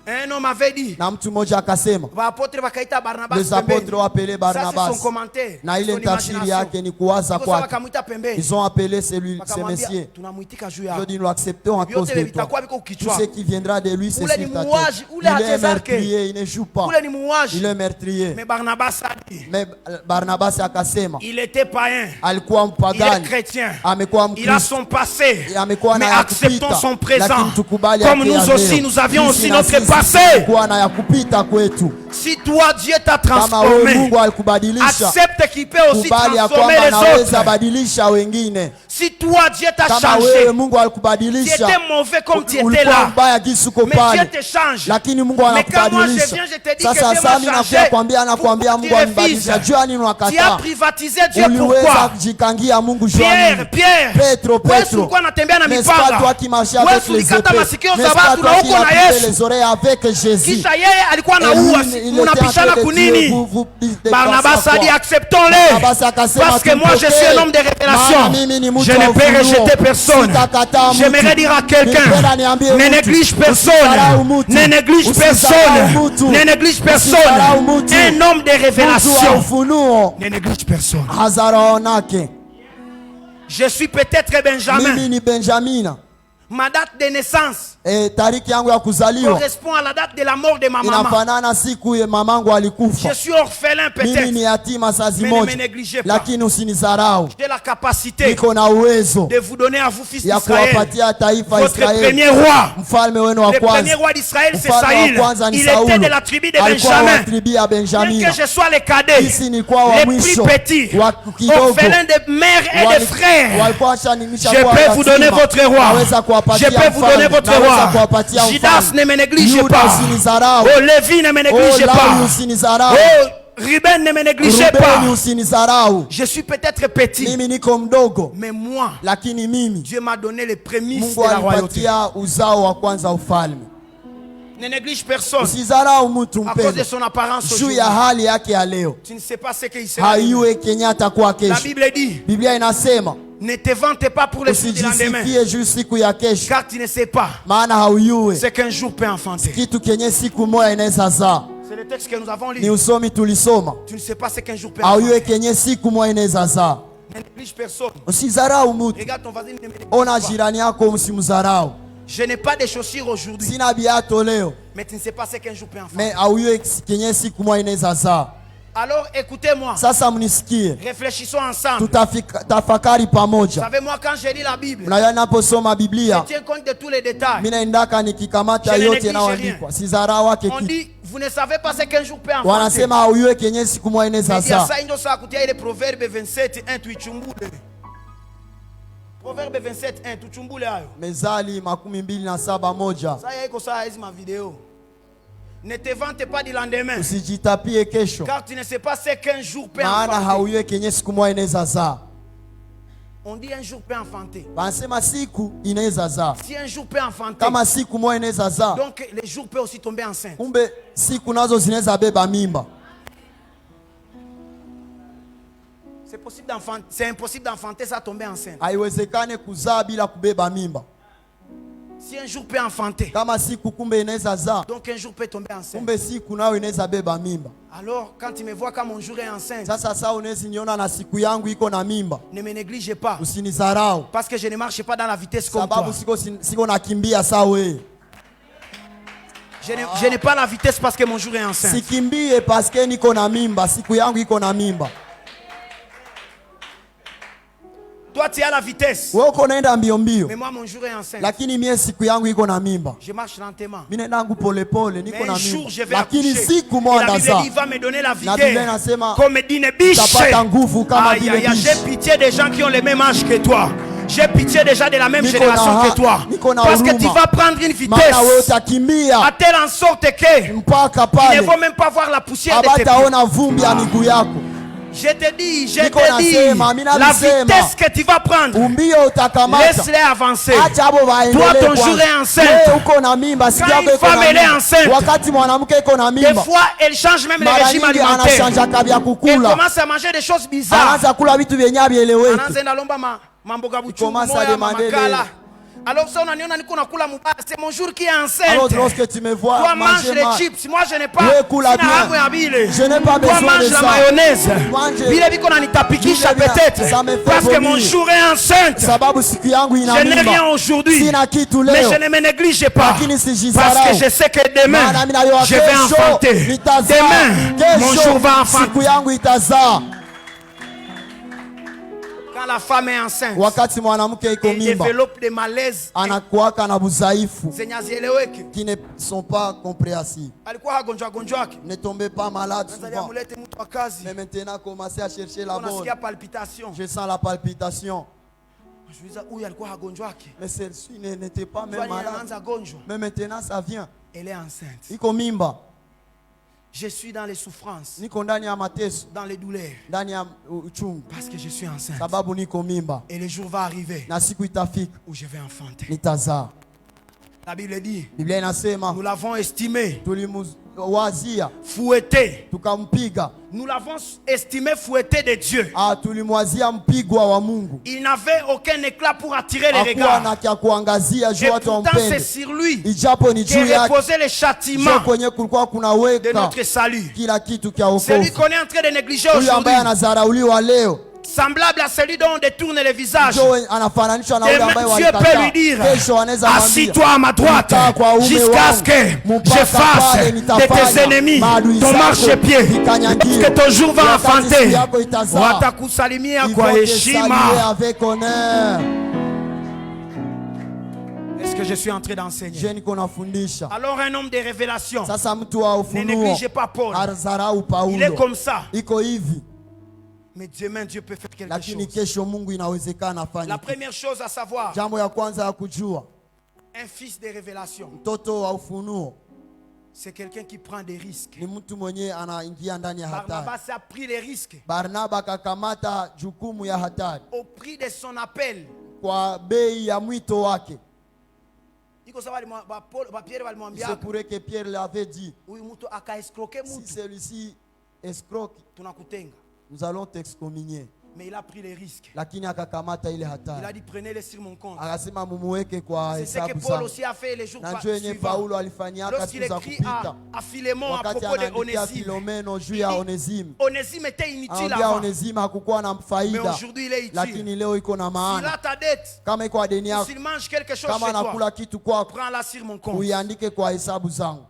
Un homme avait dit, Na mtu mmoja akasema, apôtre wakaita Barnabas les apôtres pembeni. ont appelé Ça, c'est Barnabas, son commentaire, na ile son tafsiri imagination. yake ni kuwaza Kwa sababu kwake. wakamuita pembeni. Ils ont appelé ce Wakamwambia, messier. tunamuitika juu Je yako. dis, nous l'acceptons à cause Vyote de toi. vitakuwa viko Tout kichwa. ce qui viendra de lui, c'est Ule ni sur ta muuaji, tête. ule Il est hachezake. meurtrier, il ne joue pas. Ule ni muuaji. Il est meurtrier. Mais Barnabas a dit, Mais Barnabas akasema, il était païen, alikuwa il est mpagani, chrétien, amekuwa il a Mkristo, son passé, amekuwa mais na ya acceptons kupita, son présent. lakini tukubali Comme yake nous ya aussi, leo. nous avions Sisi aussi na notre sisi passé. tulikuwa na ya kupita kwetu. Si toi, Dieu t'a Kama wewe transformé, Mungu alikubadilisha, accepte qu'il peut aussi kubali ya transformer kwamba les anaweza autres. badilisha wengine. Si toi, Dieu t'a Kama changé, wewe Mungu tu alikubadilisha, étais mauvais comme tu étais ulikuwa là, mbaya jinsi uko mais Dieu pale, te change. lakini Mungu Mais quand moi je anakubadilisha. viens, je te dis Sasa que Dieu sasa mimi m'a nakuja changé. kwambia, nakwambia Pourquoi Mungu tu anibadilisha. refuses? Jua nini Tu as unakataa? privatisé Dieu, Uliweza pourquoi? kujikangia Mungu, jua Pierre, nini? Pierre, Petro, wewe Petro, ulikuwa unatembea na n'est-ce pas toi mipanga. qui marchais Wewe avec les ulikata épées? masikio za N'est-ce pas watu na toi qui uko na as coupé Yesu. les oreilles avec Jésus? Kisha yeye alikuwa Et anaua, lui, il était en mnapishana train de tuer, kunini? Barnabas Barnabas a dit acceptons-les. Parce que moi je suis un homme de révélation. Je ne peux rejeter personne. J'aimerais dire à quelqu'un, ne néglige personne. Ne néglige personne. Ne néglige personne. Un homme de révélation. Ne néglige personne. Je suis peut-être Benjamin. Mimi ni Benjamina. Ma date de naissance Tariki yangu ya kuzaliwa correspond à la date de la mort de ma maman. inafanana siku ya mamangu alikufa. Je suis orphelin Mimi peut-être, ni yatima saa mais ne me zimoja, négligez pas. lakini usinizarau. J'ai la capacité Niko na uwezo de vous donner à vous, fils ya d'Israël, kuwapatia taifa votre Israeli premier roi. mfalme wenu wa Le premier kwanza. roi d'Israël, c'est Mfalme wa Saïl. kwanza ni Il était Saulo, de la tribu de alikuwa wa Benjamin. tribu ya Bien Benjamina. que je sois le cadet, Sisi ni kwa wa les plus mwisho petits, wa kidogo, orphelins de mère et de frères, walikuwa washanimisha je kuwa peux vous donner yatima. votre roi. Naweza kuwapatia Je peux vous mfalme. donner votre Naweza roi. kuwapatia Judas mfalme. ne me néglige Yuda pas. usinizarau. Oh, Lévi ne me Oh, néglige Lawi pas. usinizarau. Oh, Ruben ne me négligez Rubeni pas. usinizarau. Je suis peut-être petit, Mimi niko mdogo, mais moi, lakini mimi Dieu m'a donné les prémices Mungu de la royauté. alipatia uzao wa kwanza ufalme. Ne néglige personne Usizarau mtu à cause de mpendo son apparence juu aujourd'hui. ya hali yake ya leo, Tu ne sais pas ce qu'il sera. hayue kenye atakuwa La kesho. Bible dit, Biblia inasema ne te vante pas pour les jours du lendemain, usijisifie juu siku ya kesho, car tu ne sais pas maana hauyue ce qu'un jour peut enfanter. kitu kenye siku moja inaweza zaa. C'est le texte que nous avons Ni lu. usomi tulisoma, Tu ne sais pas ce qu'un jour peut enfanter. hauyue kenye siku moja inaweza zaa. Ne néglige personne. Usizarau mtu. Regarde ton voisin, ne néglige Ona pas. jirani yako msimzarau. Je n'ai pas de chaussures aujourd'hui. Sina biato leo. Mais tu ne sais pas ce qu'un jour peut en faire. Mais auyo kenye siku moja inaweza zaa. Alors écoutez-moi. Sasa mnisikie. Réfléchissons ensemble. Tutafakari pamoja. Savez-moi quand je lis la Bible. Na naposoma Biblia. Je tiens compte de tous les détails. Mimi naendaka nikikamata yote inayoandikwa. Sizarau wake kitu. On dit vous ne savez pas ce qu'un jour peut en faire. Wanasema auyo kenye siku moja inaweza zaa. Sasa ndio saa kutia ile Proverbe 27:1 tuichumbule. Proverbe 27:1 tuchumbule hayo. Mezali 27:1. Sasa iko saa hizi ma video. Ne te vante pas du lendemain. Usijitapie kesho. Car tu ne sais pas ce qu'un jour peut enfanter. Maana hauye kenye siku moja inaweza zaa. On dit un jour peut enfanter. Wanasema siku inaweza zaa. Si un jour peut enfanter. Kama siku moja inaweza zaa. Donc les jours peuvent aussi tomber enceinte. Kumbe siku nazo zinaweza beba mimba. C'est impossible d'enfanter ça tomber enceinte. Haiwezekane kuzaa bila kubeba mimba. Si un jour peut enfanter. Kama siku kumbe inaweza zaa. Donc un jour peut tomber enceinte. Kumbe siku nao inaweza beba mimba. Alors quand tu me vois quand mon jour est enceinte. Sasa unaweza niona na siku yangu iko na mimba. Ne me néglige pas. Usinizarau. Parce que je ne marche pas dans la vitesse comme toi. Sababu siko nakimbia sawa wewe. Je n'ai pas la vitesse parce que mon jour est enceinte. Sikimbie parce que niko na mimba, siku yangu iko na mimba. Toi tu as la vitesse. Wewe uko naenda mbio mbio. Mais moi mon jour est enceinte. Lakini mie siku yangu iko na mimba. Je marche lentement. Mimi nangu pole pole niko na mimba. Lakini siku moja ndazaa. Il va me donner la vigueur. Comme dit une biche. Tapata nguvu kama vile biche. J'ai pitié des gens qui ont le même âge que toi. J'ai pitié déjà de la même génération que toi. Parce que tu vas prendre une vitesse à telle en sorte que ils ne vont même pas voir la poussière de tes pieds. Je te dis, la vitesse que tu vas prendre, laisse-les avancer. Toi, ton jour est enceinte. Quand une femme elle est enceinte, des fois, elle change même le régime alimentaire. Elle commence à manger des choses bizarres. Alors ça on a c'est mon jour qui est enceinte. Alors lorsque tu me vois toi mange les chips, moi je n'ai pas. Je n'ai pas besoin toi mange de la ça. mayonnaise. Peut-être parce que mon jour est enceinte. Je n'ai rien aujourd'hui, mais je ne me néglige pas parce que je sais que demain je vais enfanter. Demain mon jour va enfanter. Quand la femme est enceinte, elle développe des malaises qui ne sont pas compréhensibles. Ne tombez pas malade souvent. Mais maintenant, commencez à chercher la bonne. Je sens la palpitation. Mais celle-ci n'était pas même malade. Mais maintenant, ça vient. Elle est enceinte. Je suis dans les souffrances, dans les douleurs, parce que je suis enceinte. Et le jour va arriver où je vais enfanter. La Bible dit, nous l'avons estimé, fouetté. Nous l'avons estimé fouetté de Dieu. Il n'avait aucun éclat pour attirer les regards. Et pourtant c'est sur lui qu'est reposé le châtiment de notre salut. Celui qu'on est en train de négliger aujourd'hui, semblable à celui dont on détourne le visage. Dieu peut lui dire, assis-toi à ma droite jusqu'à ce que je fasse de tes ennemis ton marchepied. Que ton jour va enfanter. Watakusalimia kwa heshima. Est-ce que je suis entré d'enseigner? Alors un homme de révélation, ne négligez pas Paul. Il est comme ça. Mais demain Dieu peut faire quelque chose. La première chose à savoir, un fils de révélation, c'est quelqu'un qui prend des risques. Barnabas a pris les risques au prix de son appel. C'est pour que Pierre l'avait dit. Si celui-ci escroque, nous allons t'excommunier. Mais il a pris les risques. Lakini akakamata ile hatari. Il a dit prenez-les sur mon compte. Akasema mumuweke kwa C'est ce que hesabu Paul zangu. aussi a fait les jours suivants. Paulo alifanyaka siku za kupita. À Philémon à propos de Onésime. Onésime était inutile avant. Onésime hakukuwa na faida. Mais aujourd'hui il est utile. Lakini leo iko na maana. S'il a ta dette, kama iko deni yako, s'il mange quelque chose kama chez toi, anakula kitu kwako, prends-la sur mon compte. Uiandike kwa hesabu zangu.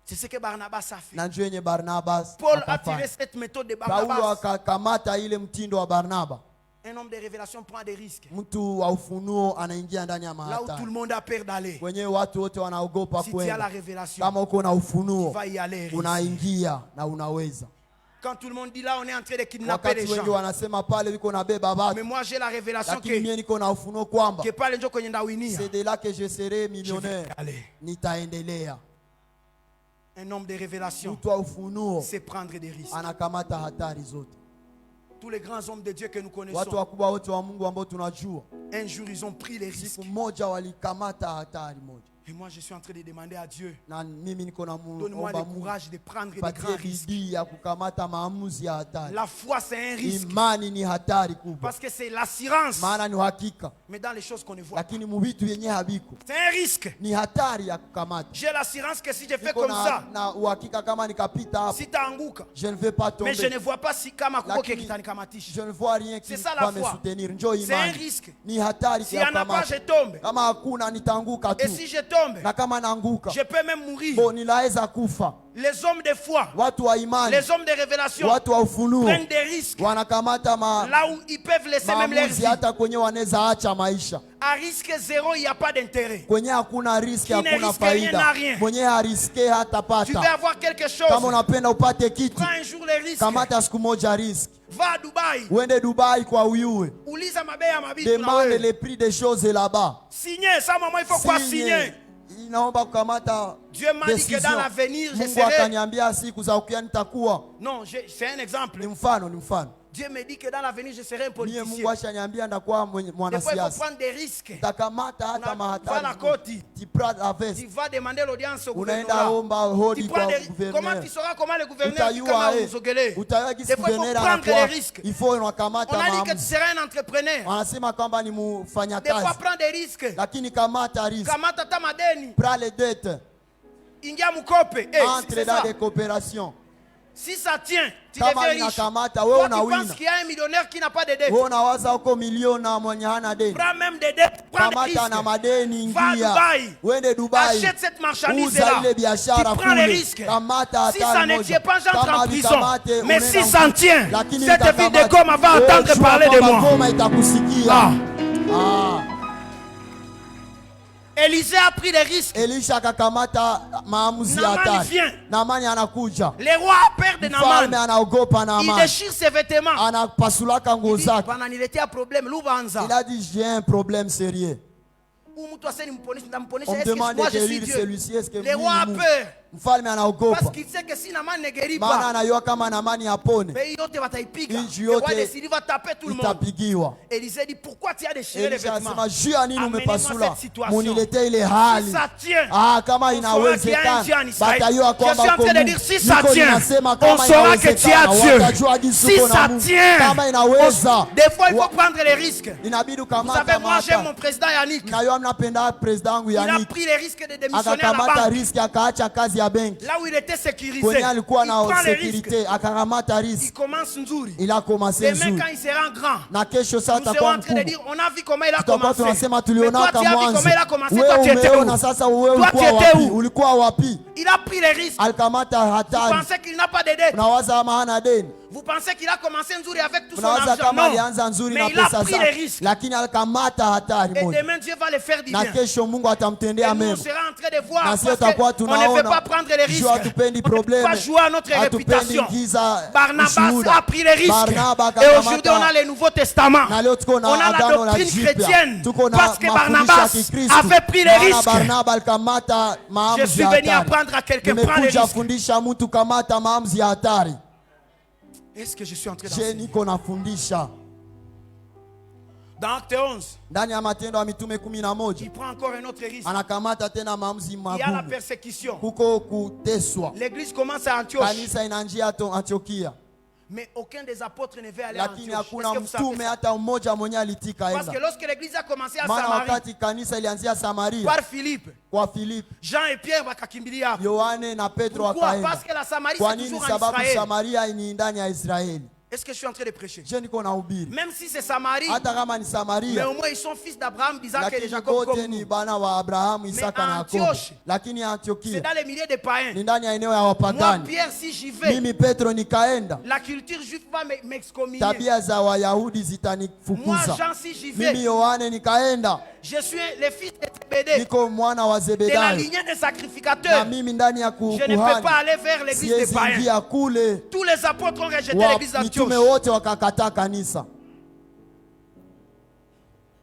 C'est ce que Barnabas a fait. Na njoo yenye Barnabas. Paul a tiré cette méthode de Barnabas. Paulo akakamata ile mtindo wa Barnaba. Un homme de révélation prend des risques. Mtu wa ufunuo anaingia ndani ya Là où tout le monde a peur d'aller. Wenye watu wote wanaogopa Si tu as la révélation, kama uko na ufunuo, tu vas y aller. unaingia na unaweza. Quand tout le monde dit là on est en train de kidnapper les gens. Wengi wanasema pale wiko na beba watu. Mais moi j'ai la révélation que mimi niko na ufunuo kwamba que pale ndio kwenye ndawinia. C'est de là que je serai millionnaire. Nitaendelea. Un homme de révélation, c'est prendre des risques. Tous les grands hommes de Dieu que nous connaissons, un jour ils ont pris les risques. Et moi je suis en train de demander à Dieu, donne-moi le courage de prendre des grands risques. La foi c'est un risque. Parce que c'est l'assurance. Mais dans les choses qu'on ne voit pas, c'est un risque. J'ai l'assurance que si je fais comme ça, si tu anguka, je ne vais pas tomber. Mais je ne vois pas si kama kuko kitanikamatishi. Je ne vois rien qui va me soutenir. C'est un risque. S'il n'y en a pas, je tombe. Et si je tombe, je peux même mourir. Les hommes de foi, les hommes de révélation prennent des risques là où ils peuvent laisser même leur vie. À risque zéro, il n'y a pas d'intérêt. Qui ne risque rien n'a rien. Tu veux avoir quelque chose, prends un jour les risques. Va à Dubaï. Demande les prix des choses là-bas. Signer, ça maman, il faut quoi signer? Dieu m'a dit que dans l'avenir je serai. Non, c'est un exemple. Dieu me dit que dans l'avenir je serai un politicien. Des fois il faut prendre des risques. Tu vas demander l'audience au gouvernement. Comment tu sauras comment le gouverneur dit comment vous zoguelez? Des fois il faut prendre des risques. On a dit que tu seras un entrepreneur. Des fois prends des risques. Kamata ta madeni. Ingia mukope. Entre dans des coopérations. Si ça tient, tu deviens riche. Toi, tu penses qu'il y a un millionnaire qui n'a pas de dette. Prends même des dettes, prends des risques. Va à Dubaï. Achète cette marchandise-là. Tu prends les risques. Si ça ne tient pas, j'entre en prison. Mais si ça en tient, cette vie de gomme va entendre parler de moi. Élisée a pris des risques. Naman vient. Les rois ont peur de Naman. Il déchire ses vêtements. Il était un problème. Il a dit j'ai un problème sérieux. On me demande de guérir celui-ci. Les rois ont peur. Parce qu'il sait que si Naman ne guérit pas, pays va taper tout le monde. Élisée dit pourquoi tu as déchiré les vêtements? Amenez-moi cette situation. Si ça tient, on saura qu'il y a un Dieu en Israël. Je suis en train de dire si ça tient, on saura que tu as Dieu. Si ça tient, des fois il faut prendre les risques. Vous savez, moi j'aime mon président Yannick. Il a pris les risques de démissionner à la banque. Là où il était sécurisé, il prend les risques. Il commence Nzuri. Demain quand il sera grand, nous serons en train de dire on a vu comment il a commencé. Mais toi tu as vu comment il a commencé. Toi tu étais où? Toi tu étais où? Il a pris les risques. Vous pensez qu'il n'a pas de dette? Vous pensez qu'il a commencé Nzuri avec tout son argent? Non. Mais il a pris les risques. Et demain Dieu va le faire du bien. Et nous on sera en train de voir parce qu'on ne veut pas prendre les risques. On ne peut pas jouer à notre réputation. Barnabas a pris les risques. Et aujourd'hui on a le Nouveau Testament. On a la doctrine chrétienne. Parce que Barnabas avait pris les risques. Je suis venu apprendre à quelqu'un prendre les risques. Est-ce que je suis en train d'enseigner? Dans Acte 11, il prend encore un autre risque. Il y a la persécution. L'église commence à Antioche. Mais aucun des apôtres ne veut aller à lakini Antioche. hakuna mtume hata mmoja mwenye alitika Parce que enda. lorsque l'église a commencé à Maana Samarie, wakati kanisa ilianzia Samaria par Philippe, kwa Filipi, Jean et Pierre wakakimbilia hapo. Yohane na Petro Pourquoi? wakaenda. Parce que la Samarie Kwa c'est nini? toujours en Sababu Israël. Samaria ni ndani ya Israeli. Est-ce que je suis en train de prêcher? Je niko nahubiri. Même si c'est Samarie, Hata kama ni mais Samaria, au moins ils sont fils d'Abraham, d'Isaac et de lakini Jacob wote comme ni nous. bana wa Abrahamu, Isaka na Yakobo. Antioche, Lakini c'est Antiokia dans les milliers de païens. ni ndani ya eneo ya Moi, wapagani. Pierre, si j'y vais, Mimi Petro nikaenda, la culture juive va m'excommunier. tabia za Wayahudi Moi, zitanifukuza. Jean, si j'y Mimi vais, Yohane nikaenda, je suis le fils de Zébédée, niko mwana wa de la Zebedayo, lignée des na sacrificateurs. mimi ndani ya Je ne peux pas kuhani aller vers l'église des siwezi païens. ingia kule. Tous les apôtres ont rejeté l'église Mitume d'Antioche. wote wakakataa kanisa.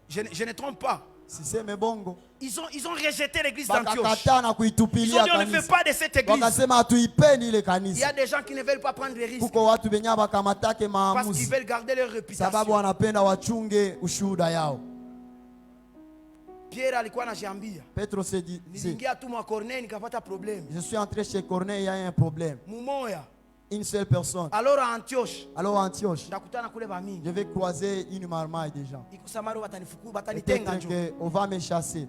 Je ne trompe pas. Siseme bongo, Ils ont rejeté l'église d'Antioche. wakakataa na Ils ont kuitupilia dit on ne fait kanisa, pas de cette église. wakasema hatuipendi ile Il y kanisa. a des gens qui ne veulent pas prendre des risques Kuko watu benye bakamatake parce qu'ils maamuzi veulent garder leur sababu réputation. wanapenda wachunge ushuhuda yao. Pierre alikuwa anajiambia, Petro se dit, niliingia tu mwa Corneille nikapata problème. je suis entré chez Corneille, il y a un problème. Mumoya. Une seule personne. Alors à Antioche, Alors Antioche, ndakutana kule bamingi. je vais croiser une marmaille des gens. Iko Samaro batanifuku batanitenga Peut-être njo. qu'on va me chasser.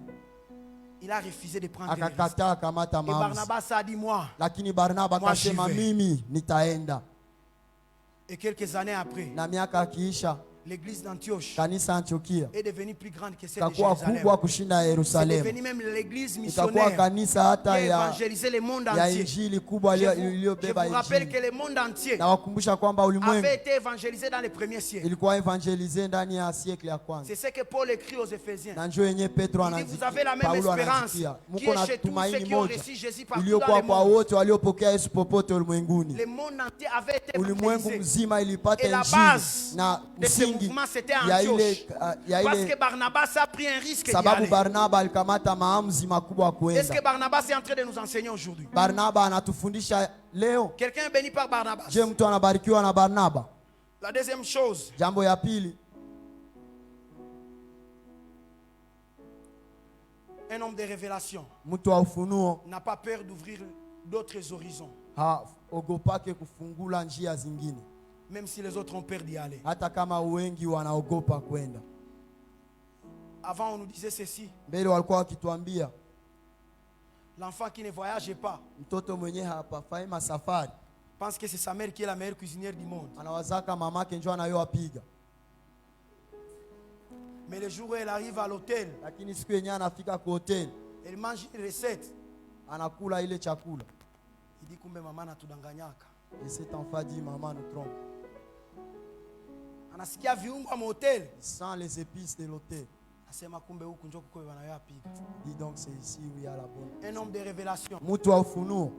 Il a refusé de prendre des risques. Akakataa kamata Et maamuzi. Barnabas a dit moi. Lakini Barnaba Moi, akasema j'y vais. mimi nitaenda. Et quelques années après, Na miaka akiisha, l'église d'Antioche kanisa Antiokia est devenue plus grande que celle de ikakuwa Jérusalem. kubwa kushinda C'est Yerusalemu. devenu même l'église Ikakuwa missionnaire kanisa qui hata a ya évangélisé le monde ya entier. injili kubwa Je iliyobeba vous rappelle injili. que le monde entier Na wakumbusha kwamba ulimwengu avait été évangélisé dans les premiers siècles. ilikuwa evangelize ndani ya siècle ya kwanza. C'est ce que Paul écrit aux Éphésiens. Na njoo yenye Petro Il dit, vous avez la anaandikia, même Paulo espérance anaandikia, qui mko est na chez tous ceux tumaini qui ont moja reçu Jésus partout dans iliyokuwa le kwa monde. wote waliopokea Yesu popote ulimwenguni. Le monde entier avait été Ulimwengu évangélisé. mzima ilipata Et la injili base na de ce msingi mouvement, c'était à ya Antioche. Parce ile que Barnabas a pris un risque d'y sababu aller. Barnaba alikamata maamuzi makubwa Est-ce que kuenda. Barnabas est en train de nous enseigner aujourd'hui? Barnaba anatufundisha leo. Quelqu'un est béni par Barnabas. Je, mtu anabarikiwa na Barnaba? La deuxième chose, Jambo ya pili, un homme de révélation mtu wa ufunuo n'a pas peur d'ouvrir d'autres horizons, haogopake kufungula njia zingine, même si les autres ont peur d'y aller. hata kama wengi wanaogopa kwenda. Avant, on nous disait ceci: Mbele walikuwa wakituambia l'enfant qui ne voyage pas mtoto mwenye hapafai masafari pense que c'est sa mère qui est la meilleure cuisinière du monde. anawazaka mamake njoo anayowapiga, Mais le jour où elle arrive à l'hôtel, lakini siku yenyewe anafika kwa hoteli elle mange une recette. anakula ile chakula. Il dit kumbe mama natudanganyaka. Et cet enfant dit maman nous trompe. Anasikia viungo à motel. Sans les épices de l'hôtel. Asema kumbe huku njoo kuko wanayopiga. Dis donc c'est ici où il y a la bonne. Un homme de révélation Mtu wa ufunuo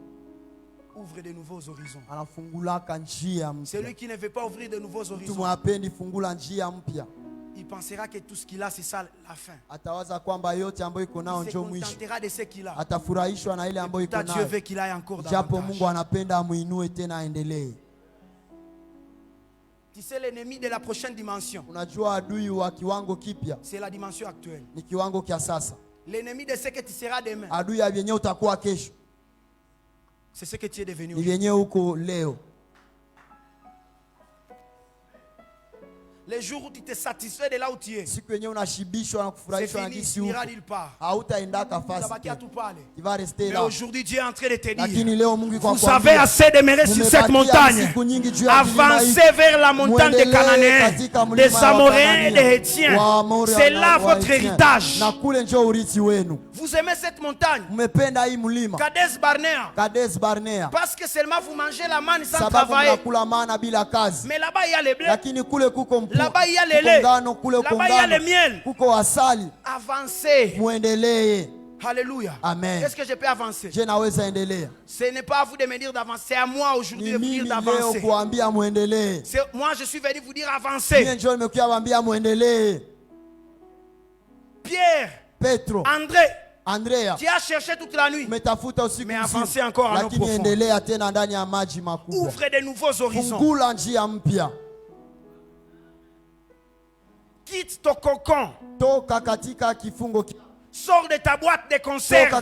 ouvre de nouveaux horizons. anafungulaka njia Celui mpya. qui ne veut pas ouvrir de nouveaux Mtu horizons, mwapendi fungula njia mpya, il pensera que tout ce qu'il a, c'est ça la fin. atawaza kwamba yote ambayo iko nao Il se njoo mwisho. contentera de ce qu'il a. Atafurahishwa na ile ambayo iko Pourtant, Dieu nayo, veut qu'il aille encore japo davantage. Mungu anapenda amuinue tena aendelee. Tu sais, l'ennemi de la prochaine dimension, Unajua adui wa kiwango kipya c'est la dimension actuelle. ni kiwango kia sasa. L'ennemi de ce que tu seras demain, Adui ya vyenye utakuwa kesho c'est ce que tu es devenu ni aujourd'hui. vyenye huko leo. Les jours où tu te satisfais de là où tu es, Siku yenye unashibishwa na c'est kufurahishwa na fini, jinsi tu n'iras huko, nulle part. hautaendaka Tu vas fasi baquer à tena. tout parler. Tu vas rester Mais là. aujourd'hui, Dieu est en train de te dire, Lakini leo Mungu kwa vous avez assez demeuré sur cette montagne. Avancez vers la montagne des Cananéens, des Amoréens et des Hétiens. C'est là votre héritage. Na kule njoo urithi wenu. Vous aimez cette montagne, Mmependa hii mlima Kadesh Barnea, Kades Barnea, parce que seulement vous mangez la manne sans sababu travailler. mnakula mana bila kazi. Mais là-bas, il y a les blés. Lakini kule kuko mpunga, Là-bas, il y a les kuko laits. ngano, kule kuko Là-bas, il y a ngano, le miel. kuko asali. Avancez. Muendelee. Alléluia. Amen. Est-ce que je peux avancer? Je naweza endelea. Ce n'est pas à vous de me dire d'avancer, c'est à moi aujourd'hui Ni de vous dire mimi leo d'avancer. kuambia muendelee. Moi, je suis venu vous dire Mimi avancer. njoo nimekuja kuambia muendelee. Pierre, Petro, André, Andrea, tu as cherché toute la nuit. umetafuta usiku Mais mzima, avancez encore à l'eau lakini profonde. endelea tena ndani ya maji makubwa. Ouvre de nouveaux horizons. Fungula njia mpya. Quitte ton cocon. Toka katika kifungo. Sors de ta boîte de conserve.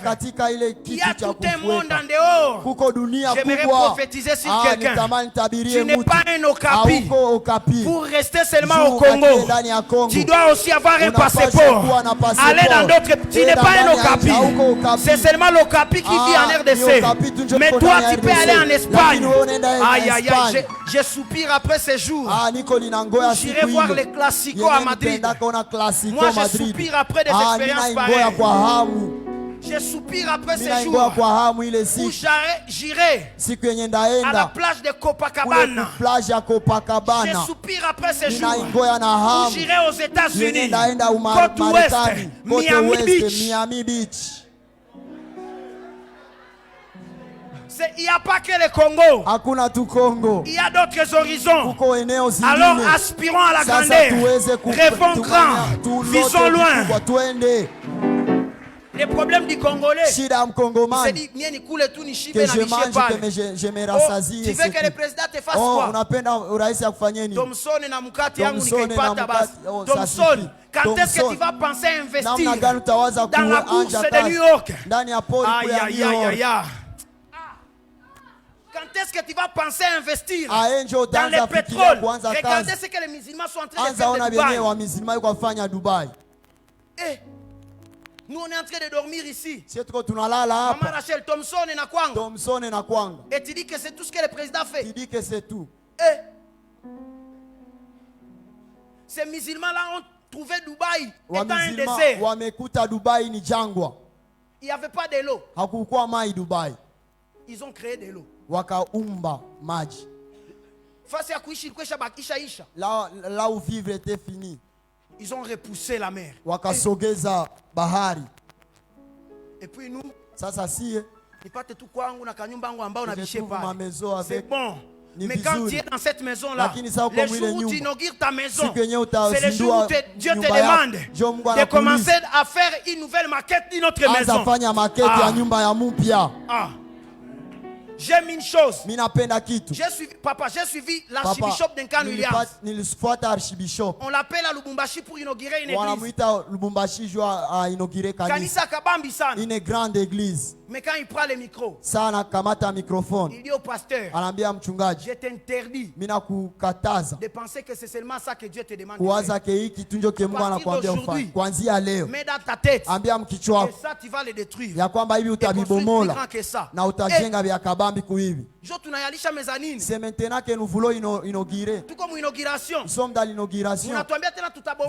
Il y a tout un monde en dehors. J'aimerais prophétiser sur quelqu'un. Tu n'es pas un okapi pour rester seulement au Congo. Tu dois aussi avoir un passeport. Aller dans d'autres. Tu n'es pas un okapi. C'est seulement l'okapi qui vit en RDC. Mais toi, tu peux aller en Espagne. Aïe, aïe, aïe. Je soupire après ces jours. J'irai voir les classicos à Madrid. Moi, je soupire après des expériences pareilles. Je soupire après ces jours où j'irai à la plage de Copacabana. Je soupire après ces jours où j'irai aux États-Unis, côte ouest, Miami Beach. Il n'y a pas que le Congo. Il y a d'autres horizons. Alors aspirons à la grandeur. Rêvons grand. Visons loin. Les problèmes du Congolais, il s'est dit, que le président te fasse quoi? Thomson na mukati yangu nikaipata basi. Thomson, quand est-ce que tu vas penser à investir dans la bourse de New York? Aïe, aïe, aïe, aïe. Quand est-ce que tu vas penser à investir dans le pétrole? Regardez ce que les musulmans sont en train de faire à Dubaï. Nous on est en train de dormir ici. Maman Rachel, Thomson et Nakwanga. Et tu dis que c'est tout ce que le président fait. Tu dis que c'est tout. Ces musulmans-là ont trouvé Dubaï étant un désert. Il n'y avait pas de l'eau. Ils ont créé de l'eau. Là où vivre était fini. Ils ont repoussé la mer. Et puis nous, c'est bon. Mais quand tu es dans cette maison-là, le jour où tu inaugures ta maison, c'est le jour où Dieu te demande de commencer à faire une nouvelle maquette d'une autre maison. J'aime une chose. J'ai suivi l'archibishop Duncan Williams. On l'appelle à Lubumbashi pour inaugurer une église. Une grande église. Mais quand il prend le micro, il dit au pasteur, je t'interdis de penser que c'est seulement ça que Dieu te demande de faire. Mets dans ta tête que ça tu vas le détruire. Et construire plus grand que ça. C'est maintenant que nous voulons inaugurer. Tout comme inauguration. Nous sommes dans l'inauguration.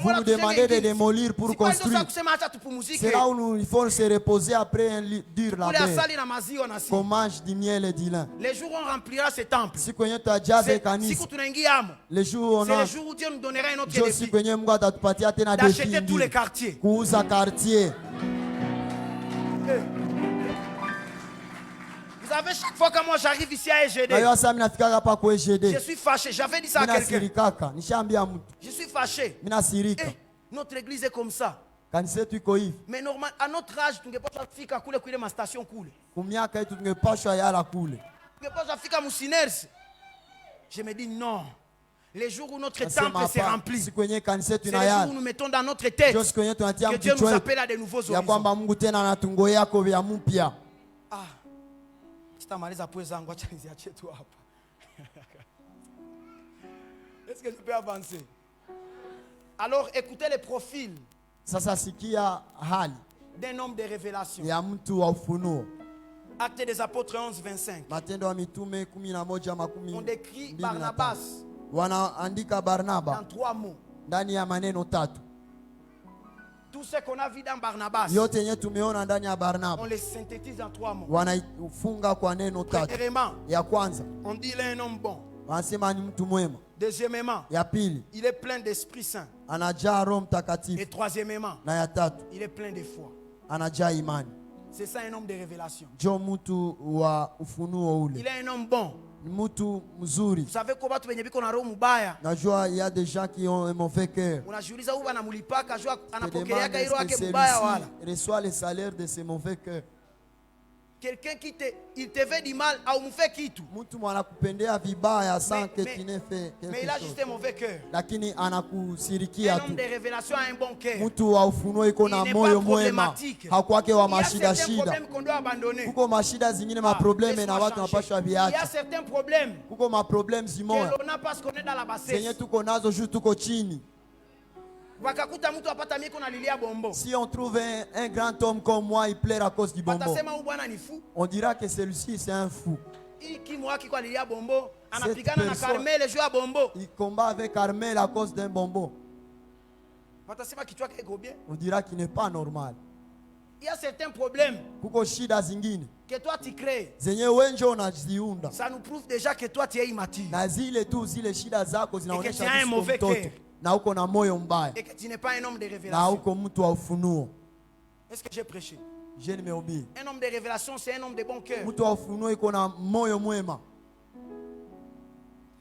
Vous nous demandez de démolir pour construire. C'est là où il faut se reposer après un dur labeur. Qu'on mange du miel et du lin. Les jours où on remplira ce temple. C'est le jour où Dieu nous donnera un autre défi. D'acheter tous les quartiers. Vous savez, chaque fois que moi j'arrive ici à EGD, je suis fâché. J'avais dit ça à quelqu'un. Je suis fâché. Notre église est comme ça. Mais normal, à notre âge, tu ne peux pas faire ma station coule. Je me dis non. Les jours où notre temple s'est rempli, c'est les jours où nous mettons dans notre tête que Dieu nous appelle à de nouveaux horizons. Est-ce que je peux avancer? Alors écoutez les profils d'un homme de révélation. Acte des apôtres 11, 25. On décrit Barnabas dans 3 mots. Tout ce qu'on a vu dans Barnabas, on les synthétise en 3 mots. Premièrement, on dit qu'il est un homme bon. Deuxièmement, il est plein d'Esprit Saint. Et troisièmement, il est plein de foi. C'est ça un homme de révélation. Il est un homme bon. Vous savez comment tu il y a des gens qui ont un mauvais cœur. Il reçoit les salaires de ces mauvais cœurs. quelqu'un qui il te fait du mal, au mouffé qui tout. Mais il a juste un mauvais cœur. Un homme de révélation a un bon cœur. Il n'est pas problématique. Il y a certains problèmes qu'on doit abandonner. Il y a certains problèmes que l'on a parce qu'on est dans la bassesse. Si on trouve un grand homme comme moi, il pleure à cause du bonbon. On dira que celui-ci c'est un fou. Il combat avec Carmel à cause d'un bonbon. On dira qu'il n'est pas normal. Il y a certains problèmes que toi tu crées. Ça nous prouve déjà que toi tu es immature. Et que tu as un mauvais cœur. Et que tu n'es pas un homme de révélation. Est-ce que j'ai prêché? Un homme de révélation, c'est un homme de bon cœur.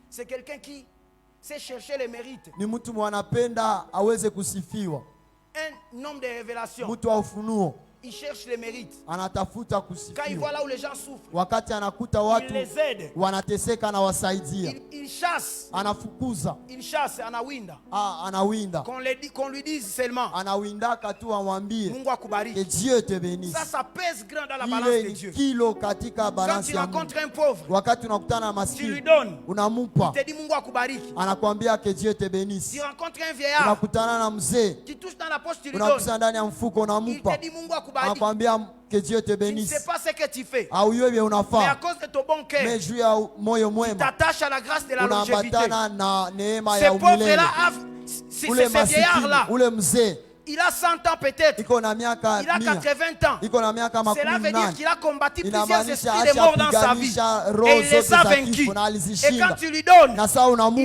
C'est quelqu'un qui sait chercher les mérites. Un homme de révélation, il cherche les mérites. Quand il voit là où les gens souffrent, il les aide. Il chasse. Il chasse, anawinda. Qu'on lui dise seulement, Mungu akubariki. Ça pèse grand dans la balance de Dieu. Quand tu rencontres un pauvre, tu lui donnes. Il te dit Mungu akubariki. Tu rencontres un vieillard, tu touches dans la poche, tu lui donnes. Il te dit Mungu akubariki. Que Dieu te bénisse. Tu ne sais pas ce que tu fais. Mais à cause de ton bon cœur, tu t'attaches à la grâce de la longévité. Ces pauvres-là, ces vieillards-là, il a 100 ans peut-être. Il a 80 ans. Cela veut dire qu'il a combattu plusieurs esprits de mort dans sa vie. Et il les a vaincus. Et quand tu lui donnes, il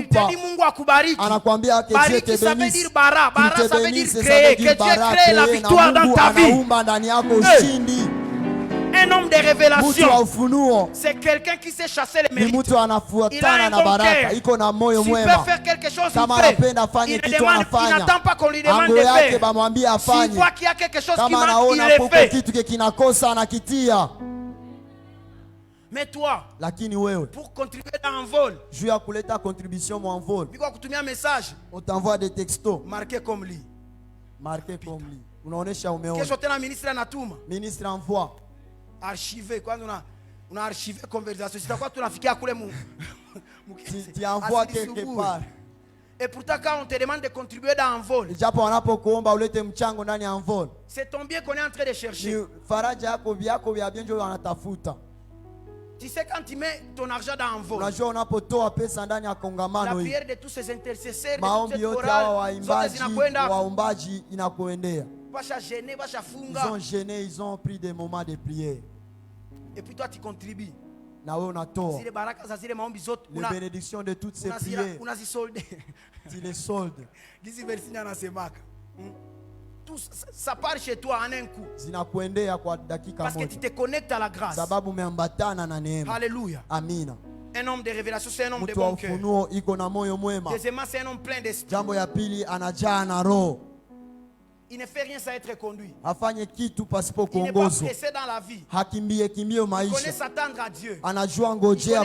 te dit Mungu akubariki. Bariki, ça veut dire bara. Bara, ça veut dire créer. Que Dieu crée la victoire dans ta vie. Un homme de révélation, c'est quelqu'un qui sait chasser les mérites. Il a un bon cœur. S'il peut faire quelque chose, il fait. Il n'attend pas qu'on lui demande de faire. S'il voit qu'il y a quelque chose qui manque, il le fait. Mais toi, pour contribuer dans un vol, un message, on t'envoie des textos marqué comme lui. Ministre envoie. Archivé, quand on a archivé conversation, c'est quoi tu as fait à couler mon tu envoies quelque part. Et pourtant quand on te demande de contribuer dans un vol, c'est ton bien qu'on est en train de chercher. Tu sais quand tu mets ton argent dans un vol, la prière de tous ces intercesseurs, de toutes ces chorales, ils ont gêné, ils ont pris des moments de prière. Et puis toi tu contribues. Les bénédictions de toutes ces prières, tu les soldes. Tout ça part chez toi en un coup. Parce que tu te connectes à la grâce. Alléluia. Amina. Un homme de révélation, c'est un homme de bon cœur. Deuxièmement, c'est un homme plein d'esprit. Il ne fait rien sans être conduit. Il n'est pas pressé dans la vie. Il connaît s'attendre à Dieu. Il connaît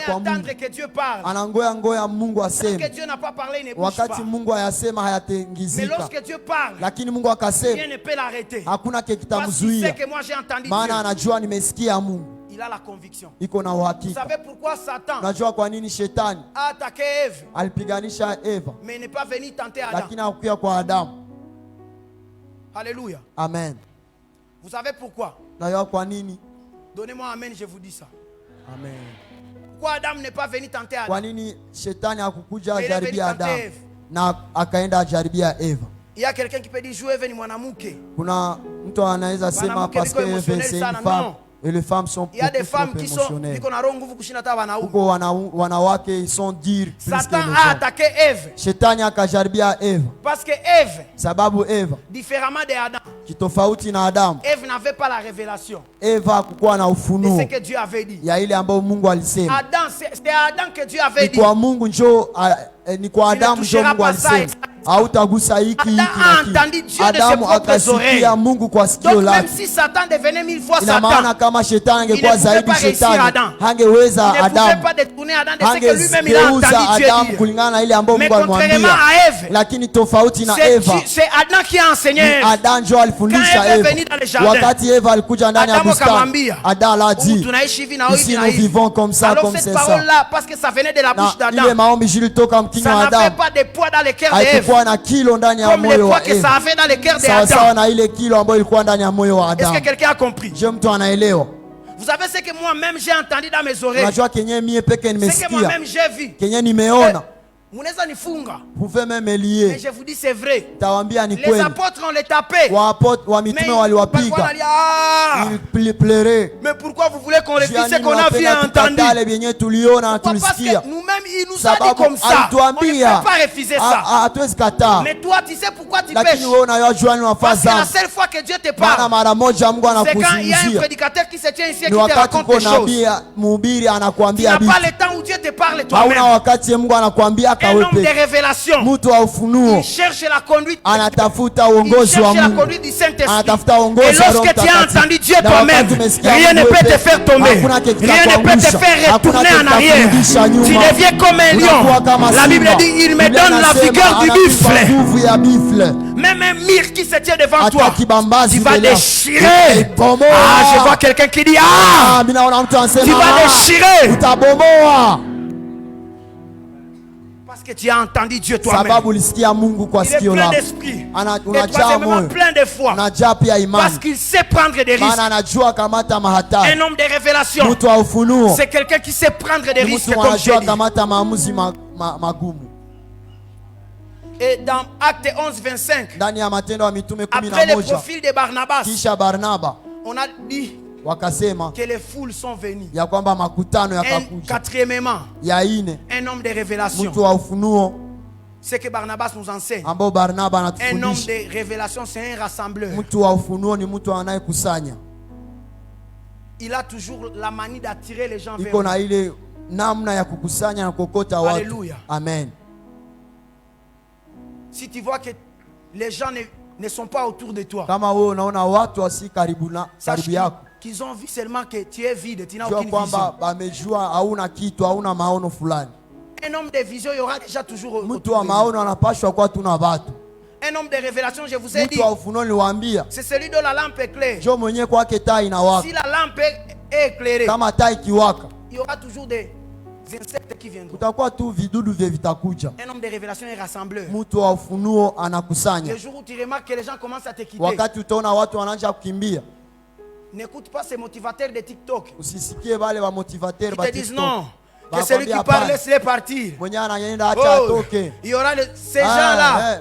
attendre que Dieu parle. Parce que Dieu n'a pas parlé, il ne bouge pas. Mais lorsque Dieu parle, rien ne peut l'arrêter. Parce qu'il sait que moi j'ai entendu Dieu. Il a la conviction. Vous savez pourquoi Satan a attaqué Ève, mais il n'est pas venu tenter Adam. Alléluia. Amen. Vous savez pourquoi? Donnez-moi amen, je vous dis ça. Amen. Pourquoi Adam n'est pas venu tenter Adam? Il est venu tenter Ève. Il y a quelqu'un qui peut dire jouer venu mwanamuke. C'est une femme. Et les femmes sont il y a des femmes qui sont ils sont durs. Satan a attaqué Ève. Parce que Ève, différemment d'Adam, Ève n'avait pas la révélation de ce que Dieu avait dit. Adam, c'était Adam que Dieu avait dit. Tu ne toucheras pas ça et ça. hautagusa hiki hiki na hiki. Adamu akasikia Mungu kwa sikio lake. Même si Satan devenait 1000 fois Ina maana kama shetani angekuwa zaidi shetani, hangeweza Adamu, hangegeuza Adamu kulingana na ile ambayo Mungu alimwambia. Lakini tofauti na Eva, Adam ndio alifundisha Eva. Wakati Eva alikuja ndani ya bustani, Adam a dit, ici nous vivons comme ça, comme c'est ça. Parce que ça venait de la bouche d'Adam. Ile maombi ilitoka mkinywa wa Adamu. Ça n'avait pas de poids dans le cœur d'Ève. Haikuwa na kilo ndani ya moyo wa Eva. Ça avait dans le cœur d'Adam. Sawa na ile kilo ambayo ilikuwa ndani ya moyo wa Adamu. Est-ce que quelqu'un a compris? Je mtu anaelewa? Vous savez ce que moi-même j'ai entendu dans mes oreilles. Unajua kenye mie peke nimesikia. Ce que moi-même j'ai vu. Kenye nimeona. Munaweza nifunga. Vous pouvez même lier. Mais je vous dis c'est vrai. Tawambia ni kweli. Les apôtres on les tapait. Wa mitume waliwapiga. Ils pleuraient. Mais pourquoi vous voulez qu'on répète ce qu'on a vu et entendu? Parce que nous-mêmes il nous a dit comme ça. On ne peut pas refuser ça. Mais toi tu sais pourquoi tu pêches? Parce que la seule fois que Dieu te parle, c'est quand il y a un prédicateur qui se tient ici et qui te raconte des choses. Tu n'as pas le temps où Dieu te parle toi-même. Un homme de révélation. Il cherche la conduite. Il cherche la conduite du Saint-Esprit. Et lorsque tu as entendu Dieu toi-même, rien ne peut te faire tomber. Rien ne peut te faire retourner en arrière. Tu deviens comme un lion. La Bible dit, il me donne la vigueur du buffle. Même un mire qui se tient devant toi, tu vas déchirer. Ah, je vois quelqu'un qui dit, ah, tu vas déchirer. Parce que tu as entendu Dieu toi-même. Il est plein d'esprit. Et troisièmement plein de foi. Parce qu'il sait prendre des risques. Un homme de révélation, c'est quelqu'un qui sait prendre des risques comme je dis. Et dans Acte 11, 25, après le profil de Barnabas, on a dit que les foules sont venues. Quatrièmement, un homme de révélation. Ce que Barnabas nous enseigne. Un homme de révélation, c'est un rassembleur. Il a toujours la manie d'attirer les gens vers lui. Alléluia. Amen. Si tu vois que les gens ne sont pas autour de toi, sache qu'ils ont vu seulement que tu es vide, tu n'as aucune vision. Un homme de vision, il y aura déjà toujours autour de lui. Un homme de révélation, je vous ai dit, c'est celui dont la lampe est claire. Si la lampe est éclairée, il y aura toujours des insectes qui viendront. Un homme de révélation est rassembleur. Le jour où tu remarques que les gens commencent à te quitter, n'écoute pas ces motivateurs de TikTok. Ils te disent non, que celui qui parle laisse-les partir. Oh, il y aura ces gens-là.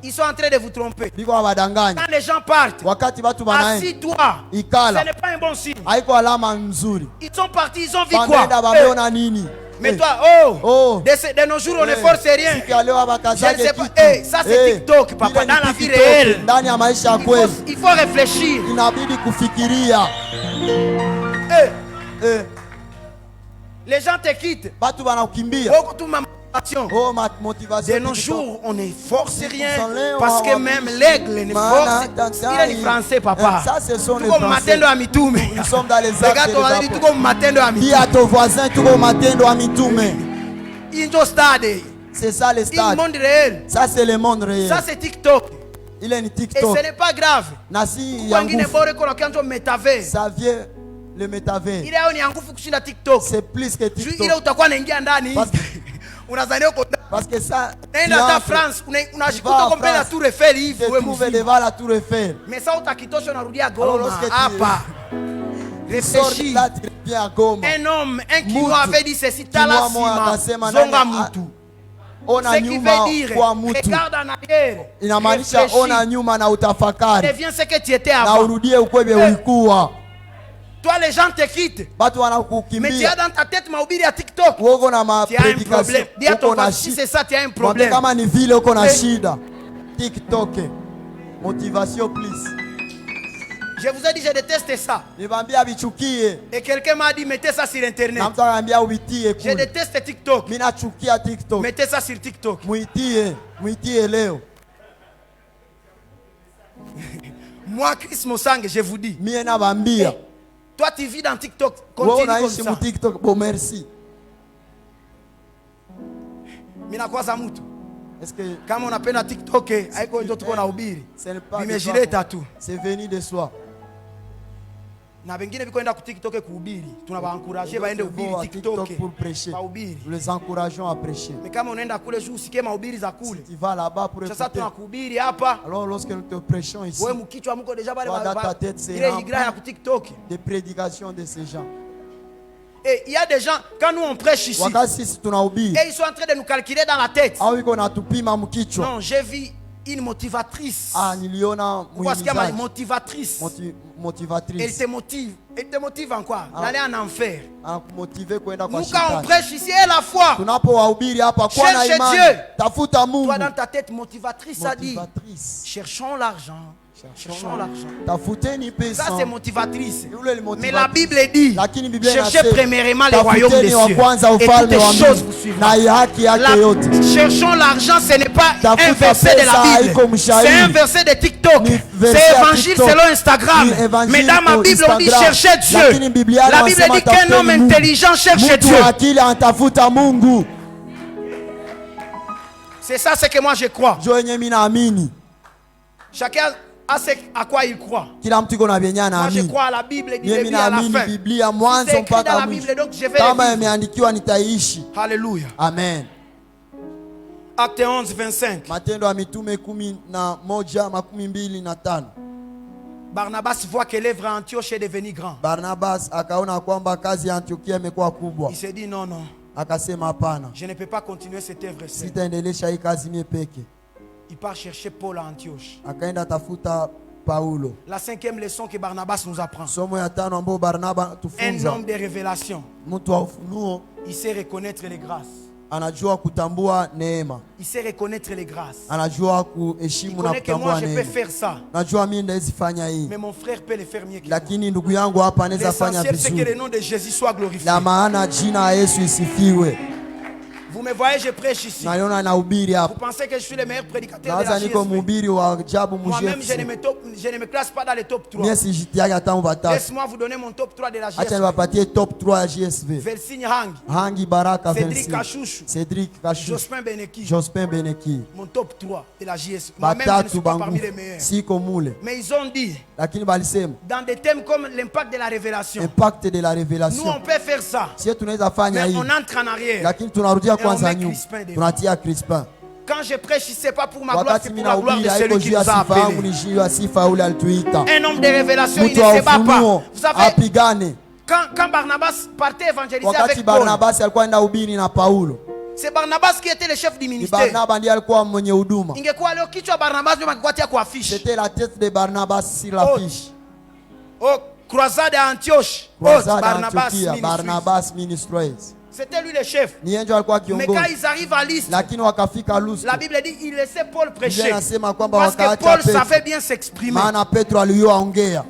Ils sont en train de vous tromper. Quand les gens partent, assis-toi. Ce n'est pas un bon signe. Ils sont partis, ils ont vu quoi? Mais toi, de nos jours, on ne force rien. Je ne sais pas. Ça, c'est TikTok, papa. Dans la vie réelle, il faut réfléchir. Les gens te quittent. De nos jours, on ne force rien. Parce que même l'aigle ne force. Il est français, papa. Ça, ce sont les Français. Nous sommes dans les actes. Dis à ton voisin, tu vas matendo amitume. C'est ça le stade. Ça, c'est le monde réel. Ça, c'est TikTok. Il est une TikTok. Et ce n'est pas grave. Ça vient le métavers. C'est plus que TikTok. Parce que ça, dans France, devant la tour Eiffel. Mais ça, réfléchis. Un homme, un kilo avait dit ceci, Talasima, Zonga Mutu. Ce qui veut dire, regarde en arrière. Deviens ce que tu étais avant. Toi, les gens te quittent. Mais tu as dans ta tête mahubiri à TikTok. Tu as un problème. Dis à ton voisin, si c'est ça, tu as un problème. TikTok. Motivation, please. Je vous ai dit, je déteste ça. Et quelqu'un m'a dit, mettez ça sur Internet. Je déteste TikTok. Mettez ça sur TikTok. Moi, Chris Mosang, je vous dis. Hey, toi, tu vis dans TikTok. Continue comme ça. Merci. Est-ce que quand on appelle à TikTok, c'est venu de soi. Na bengine biko enda ku TikTok kuhubiri, tunawaencourager baende kuhubiri TikTok pour prêcher. Nous les encourageons à prêcher. Mais kama unaenda kule juu usikie mahubiri za kule. Tu vas là-bas pour écouter. Sasa tunakuhubiri hapa. Alors lorsque nous te prêchons ici, wewe mkichwa mko deja bale ile igra ya ku TikTok. Des prédications de ces gens. Et il y a des gens, quand nous on prêche ici, et ils sont en train de nous calculer dans la tête. Non, j'ai vu une motivatrice. Parce qu'elle est motivatrice. Elle te motive. Elle te motive en quoi? D'aller en enfer. Nous quand on prêche ici, et la foi. Cherche Dieu. Toi dans ta tête motivatrice, ça dit, cherchons l'argent. Cherchons l'argent. Ça c'est motivatrice. Mais la Bible dit, cherchez premièrement le royaume des cieux et toutes les choses vous suivront. Cherchons l'argent, ce n'est pas un verset de la Bible, c'est un verset de TikTok, c'est évangile selon Instagram. Mais dans ma Bible on dit cherchez Dieu. La Bible dit qu'un homme intelligent cherche Dieu. C'est ça ce que moi je crois. Chacun à quoi il croit. Moi je crois à la Bible et du début à la fin. C'est écrit dans la Bible, donc je vais le vivre. Alléluia. Amen. Acte 11, 25. Barnabas voit que l'œuvre à Antioche est devenue grande. Il s'est dit non, non. Je ne peux pas continuer cette œuvre. Il part chercher Paul à Antioche. La cinquième leçon que Barnabas nous apprend. Un homme de révélation. Il sait reconnaître les grâces. Il sait reconnaître les grâces. Il connaît que moi je peux faire ça. Mais mon frère peut le faire mieux que moi. L'essentiel c'est que le nom de Jésus soit glorifié. Vous me voyez, je prêche ici. Vous pensez que je suis le meilleur prédicateur de la JSV? Moi-même, je ne me classe pas dans les top 3. Laisse-moi vous donner mon top 3 de la JSV. Velsigne Hangi, Cédric Kachouchou, Jospin Beneki. Mon top 3 de la JSV. Moi-même, je ne suis pas parmi les meilleurs. Mais ils ont dit, dans des thèmes comme l'impact de la révélation, nous on peut faire ça. Mais on entre en arrière. Quand je prêche, ce n'est pas pour ma gloire, c'est pour la gloire de celui qui nous a appelés. Un homme de révélation, il ne se bat pas. Vous savez, quand Barnabas partait évangéliser avec Paul, c'est Barnabas qui était le chef du ministère. C'était la tête de Barnabas sur l'affiche. Oh, croisade à Antioche. Barnabas Ministries. C'était lui le chef. Mais quand ils arrivent à Lystre, la Bible dit qu'il laissait Paul prêcher. Parce que Paul savait bien s'exprimer.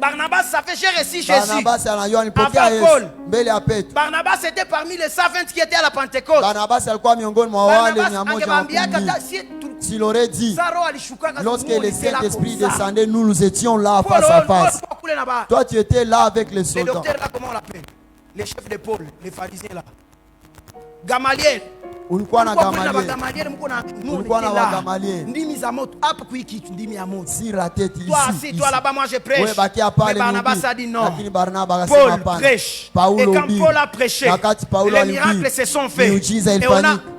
Barnabas savait j'ai reçu Jésus avant Paul. Barnabas était parmi les 120 qui étaient à la Pentecôte. Barnabas s'il aurait dit, lorsque le Saint-Esprit descendait, nous étions là face à face. Toi tu étais là avec les soldats. Les docteurs là, comment on l'appelle? Les chefs de Paul, les pharisiens là. Gamaliel. Ulikuwa na Gamaliel. Sur la tête ici. Toi là-bas, moi je prêche. Mais Barnabas a dit non. Paul prêche. Et quand Paul a prêché, les miracles se sont faits. Et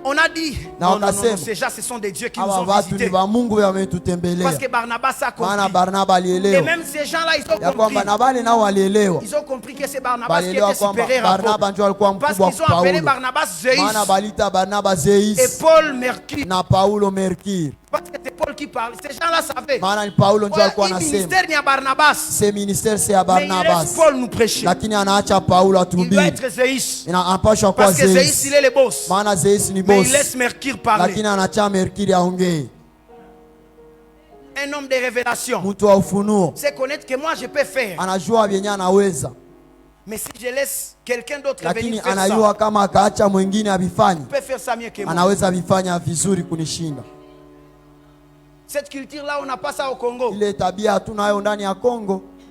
on a dit, non, déjà ce sont des dieux qui nous ont visités. Parce que Barnabas a compris. Et même ces gens-là, ils ont compris. Ils ont compris que c'est Barnabas qui était supérieur à Paul. Parce qu'ils ont appelé Barnabas Zeus. Et Paul Mercure. Parce que c'est Paul qui parle. Ces gens-là savaient. Le ministère n'y a Barnabas. Ce ministère c'est à Barnabas. Mais il laisse Paul nous prêcher. Il doit être Zeus. Parce que Zeus il est le boss. Mais il laisse Mercure parler. Un homme de révélation. C'est connaître que moi je peux faire. Mais si je laisse quelqu'un d'autre venir faire ça, peut faire ça mieux que moi. Cette culture-là, on n'a pas ça au Congo.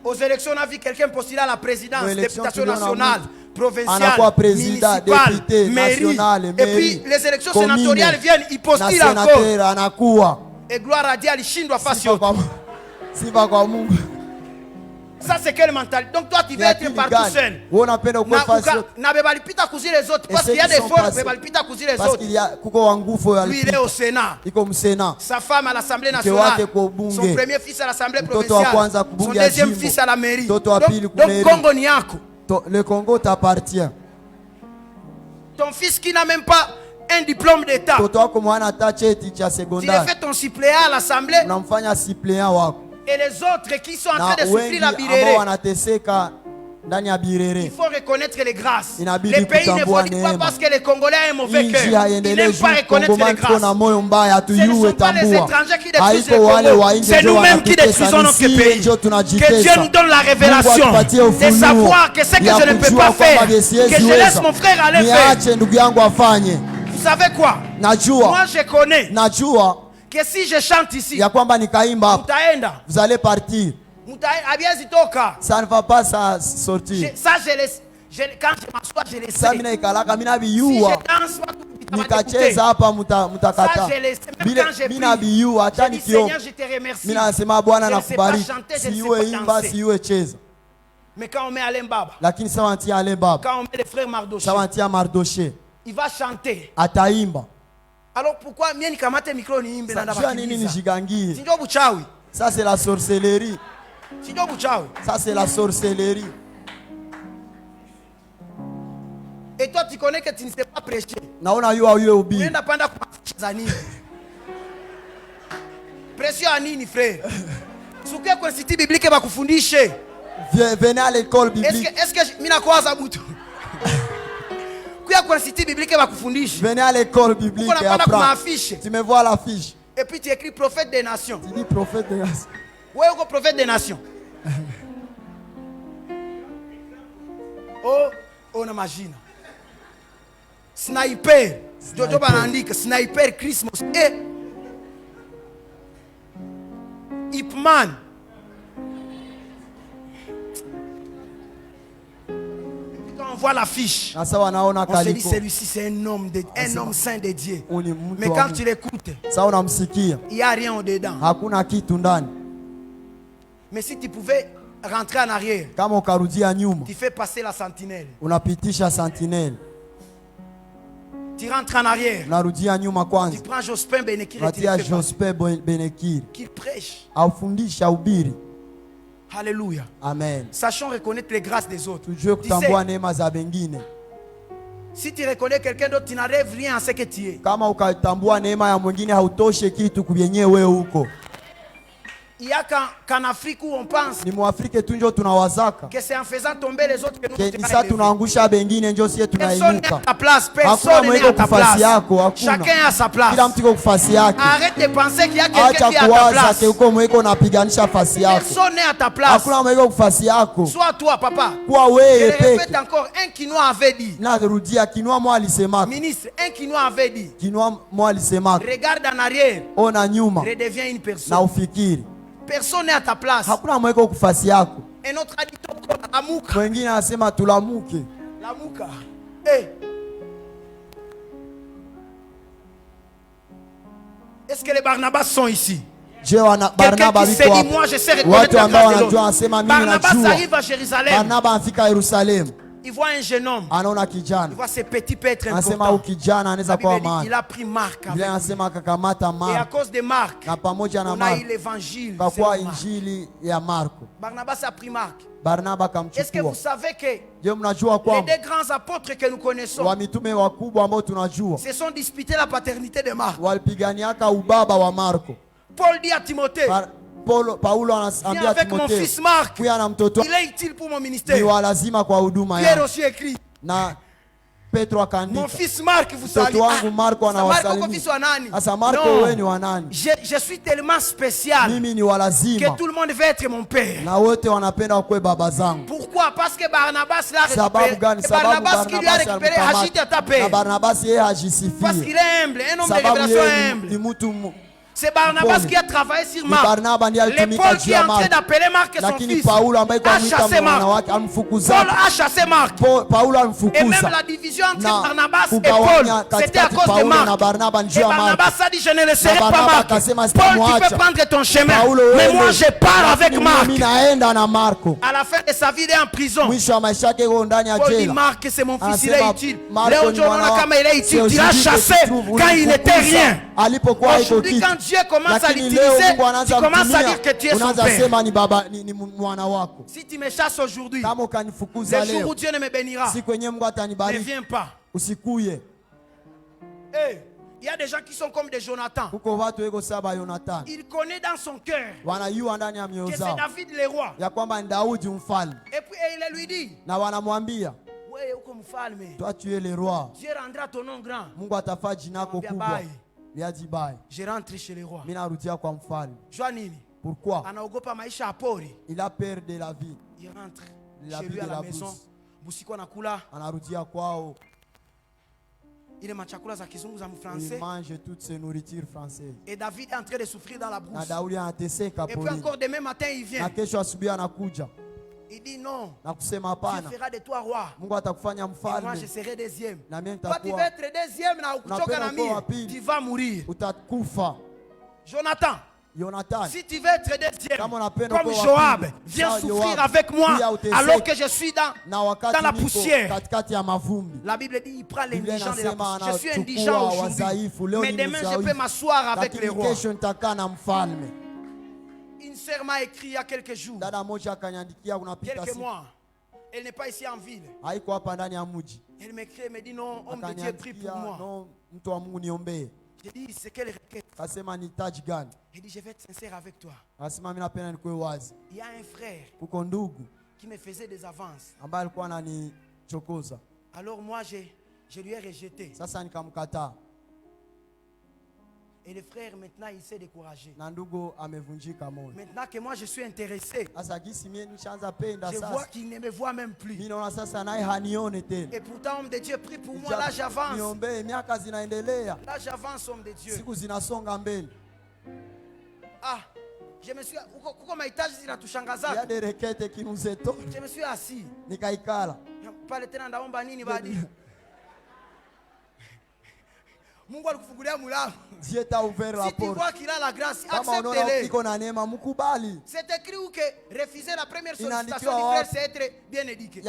Aux élections, on a vu quelqu'un postuler à la présidence, députation nationale, provinciale, municipale, mairie. Et puis les élections sénatoriales viennent, ils postulent encore. Et gloire à Dieu, alishindwa fasi yote. Ça c'est quelle mentalité? Donc toi tu veux être partout seul. Na bebali pita kuzi les autres parce qu'il y a des forces bebali pita kuzi les autres. Lui il est au Sénat. Sa femme à l'Assemblée nationale. Son premier fils à l'Assemblée provinciale. Son deuxième fils à la mairie. Donc Congo ni yako. Le Congo t'appartient. Ton fils qui n'a même pas un diplôme d'état. Tu as fait ton suppléant à l'Assemblée. Et les autres qui sont en train de souffrir la biréré. Il faut reconnaître les grâces. Les pays ne vont pas parce que les Congolais ont un mauvais cœur. Ils n'aiment pas reconnaître les grâces. Ce ne sont pas les étrangers qui détruisent le Congo. C'est nous-mêmes qui détruisons notre pays. Que Dieu nous donne la révélation de savoir que ce que je ne peux pas faire, que je laisse mon frère aller faire. Vous savez quoi? Moi je connais que si je chante ici, vous allez partir. Ça ne va pas sortir. Ça je laisse. Quand je m'assois, je le sais. Si je danse, ça je le sais. Même quand je prie, je dis Seigneur, je te remercie. Je ne sais pas chanter, je ne sais pas danser. Mais quand on met Alain Baba, quand on met le frère Mardoché, il va chanter. Alors pourquoi mieni kamate micro ni imbe na bakiliza? Ça c'est la sorcellerie. Ça c'est la sorcellerie. Et toi tu connais que tu ne sais pas prêcher. Unaenda panda kwa nini? Pression à nini frère? Sukia kwa institut biblique ba kufundishe. Venez à l'école biblique. Est-ce que mina kwaza butu? Venez à l'école biblique et apprends. Tu me vois l'affiche. Et puis tu écris prophète des nations. Tu dis prophète des nations. Ouais, ou prophète des nations. Oh, on imagine. Sniper. Jojo Banandika, Sniper Christmas. Et Ipman. On voit l'affiche. On se dit celui-ci c'est un homme saint de Dieu. Mais quand tu l'écoutes, il n'y a rien au-dedans. Mais si tu pouvais rentrer en arrière, tu fais passer la sentinelle. Tu rentres en arrière. Tu prends Jospin Benekir qui prêche. Alléluia. Amen. Sachons reconnaître les grâces des autres. Si tu reconnais quelqu'un d'autre, tu n'arrives rien à ce que tu es. Il y a qu'en Afrique où on pense que c'est en faisant tomber les autres que nous personne n'est à ta place. Personne n'est à ta place. Chacun a sa place. Arrête de penser qu'il y a quelqu'un qui est à ta place. Personne n'est à ta place. Sois toi, papa. Je répète encore, un Kinois avait dit. Ministre, un Kinois avait dit. Regarde en arrière. Redeviens une personne. Personne n'est à ta place. Et notre addition, la mouka. La mouka. Hey. Est-ce que les Barnabas sont ici? Quelqu'un qui s'est dit, moi je sais reconnaître la grâce de l'autre. Barnabas arrive à Jérusalem. Il voit un jeune homme. Il voit ses petits pêtres importants. Il a pris Marc avec lui. Et à cause de Marc, on a eu l'évangile. Barnabas a pris Marc. Est-ce que vous savez que les deux grands apôtres que nous connaissons se sont disputés la paternité de Marc? Paul dit à Timothée, viens avec mon fils Marc. Il est utile pour mon ministère. Pierre aussi écrit. Mon fils Marc vous salue. Je suis tellement spécial que tout le monde veut être mon père. Pourquoi? Parce que Barnabas l'a récupéré. Barnabas qui lui a récupéré agite à ta paix. Parce qu'il est humble, un homme de révélation humble. C'est Barnabas qui a travaillé sur Marc. L'épaule qui est en train d'appeler Marc son fils a chassé Marc. Paul a chassé Marc. Et même la division entre Barnabas et Paul, c'était à cause de Marc. Et Barnabas a dit, je ne laisserai pas Marc. Paul, tu peux prendre ton chemin. Mais moi, je pars avec Marc. À la fin de sa vie, il est en prison. Paul dit, Marc, c'est mon fils, il est utile. Léo Jonah, il est utile. Tu l'as chassé quand il n'était rien. Aujourd'hui, quand Dieu commence à l'utiliser, tu commences à dire que tu es son père. Si tu me chasses aujourd'hui, le jour où Dieu ne me bénira, ne viens pas. Hey, il y a des gens qui sont comme des Jonathan. Il connaît dans son cœur que c'est David le roi. Et puis il lui dit, toi tu es le roi. Dieu rendra ton nom grand. Je rentre chez le roi. Pourquoi? Il a peur de la vie. Il rentre chez lui à la maison. Il mange toutes ses nourritures françaises. Et David est en train de souffrir dans la brousse. Et puis encore demain matin il vient. Il dit non. Dieu fera de toi roi. Et moi je serai deuxième. Toi tu vas être deuxième. Tu vas mourir. Jonathan, si tu veux être deuxième, comme Joab, viens souffrir avec moi alors que je suis dans la poussière. La Bible dit il prend l'indigent de la poussière. Je suis indigent aujourd'hui, mais demain je peux m'asseoir avec les rois. Une sœur m'a écrit il y a quelques jours, quelques mois. Elle n'est pas ici en ville. Elle m'écrit et me dit non, homme de Dieu, prie pour moi. J'ai dit c'est quelle requête? Elle dit je vais être sincère avec toi. Il y a un frère qui me faisait des avances. Alors moi je lui ai rejeté. Et le frère maintenant il s'est découragé. Maintenant que moi je suis intéressé, je vois qu'il ne me voit même plus. Et pourtant homme de Dieu prie pour moi. Là j'avance. Là j'avance homme de Dieu. Ah, je me suis je me suis assis. Dieu t'a ouvert la porte. Si tu vois qu'il a la grâce, accepte-le. C'est écrit où que refuser la première sollicitation du frère, c'est être bien éduqué.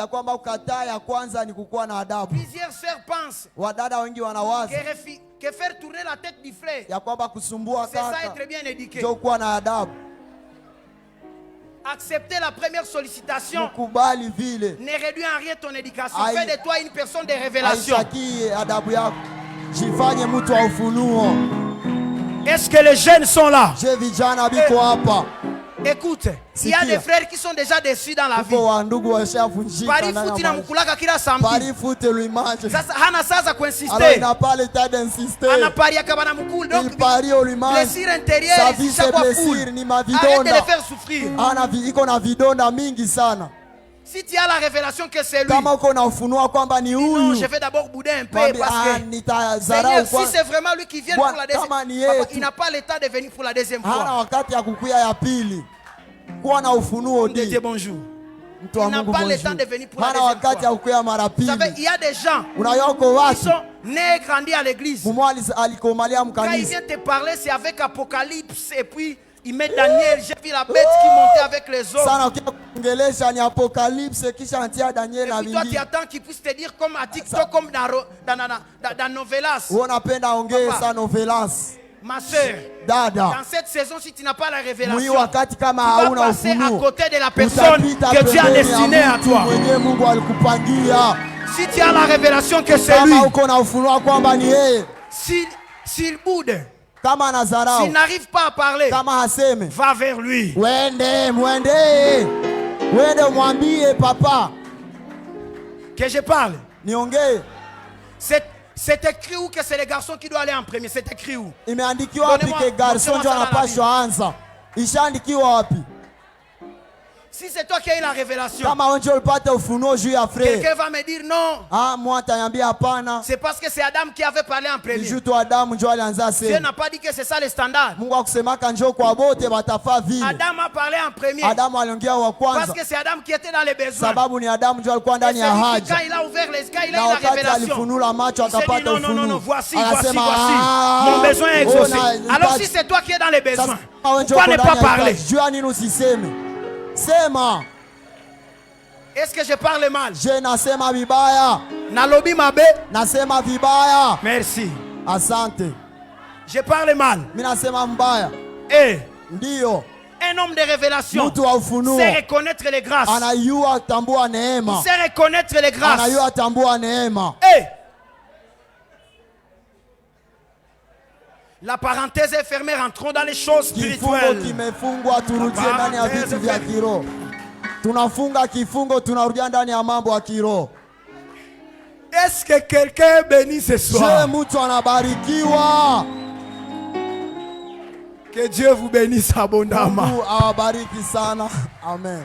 Plusieurs sœurs pensent que faire tourner la tête du frère, c'est ça être bien éduqué. Accepter la première sollicitation ne réduit en rien ton éducation. Fais de toi une personne de révélation. Est-ce que les jeunes sont là? Écoute, il y a des frères qui sont déjà déçus dans la vie. Alors il n'a pas l'état d'insister. Donc blessure intérieure, arrête de les faire souffrir. Si tu as la révélation que c'est lui, non, je vais d'abord bouder un peu parce que Seigneur, si c'est vraiment lui qui vient pour la deuxième fois, il n'a pas l'état de venir pour la deuxième fois. On te dit bonjour. Il n'a pas le temps de venir pour la deuxième fois. Vous savez, il y a des gens qui sont nés et grandis à l'église. Quand il vient te parler, c'est avec Apocalypse et puis il met Daniel. J'ai vu la bête qui montait avec les autres. Et puis toi tu attends qu'il puisse te dire comme à TikTok, comme dans Novelas. Ma soeur, dans cette saison, si tu n'as pas la révélation, tu vas passer à côté de la personne que Dieu a destinée à toi. Si tu as la révélation que c'est lui, s'il boude, s'il n'arrive pas à parler, va vers lui. Que je parle. C'est écrit où que c'est les garçons qui doivent aller en premier? C'est écrit où? Imeandikiwa wapi ke garçon ndio anapaswa anza? Ishaandikiwa wapi? Si c'est toi qui as eu la révélation, quelqu'un va me dire non. C'est parce que c'est Adam qui avait parlé en premier. Dieu n'a pas dit que c'est ça le standard. Adam a parlé en premier. Parce que c'est Adam qui était dans les besoins. Et quand il a ouvert les yeux, il a eu la révélation. Il dit non, voici. Mon besoin est exaucé. Alors si c'est toi qui es dans les besoins, pourquoi ne pas parler? Sema. Est-ce que je parle mal? Je nasema vibaya. Nalobi mabe. Nasema vibaya. Merci. Asante. Je parle mal. Mimi nasema mbaya. Ndio. Un homme de révélation sait reconnaître les grâces. Anayua tambua neema. Il sait reconnaître les grâces. Anayua tambua neema. La parenthèse est fermée, rentrons dans les choses spirituelles. Est-ce que quelqu'un est béni ce soir? Que Dieu vous bénisse abondamment. Amen.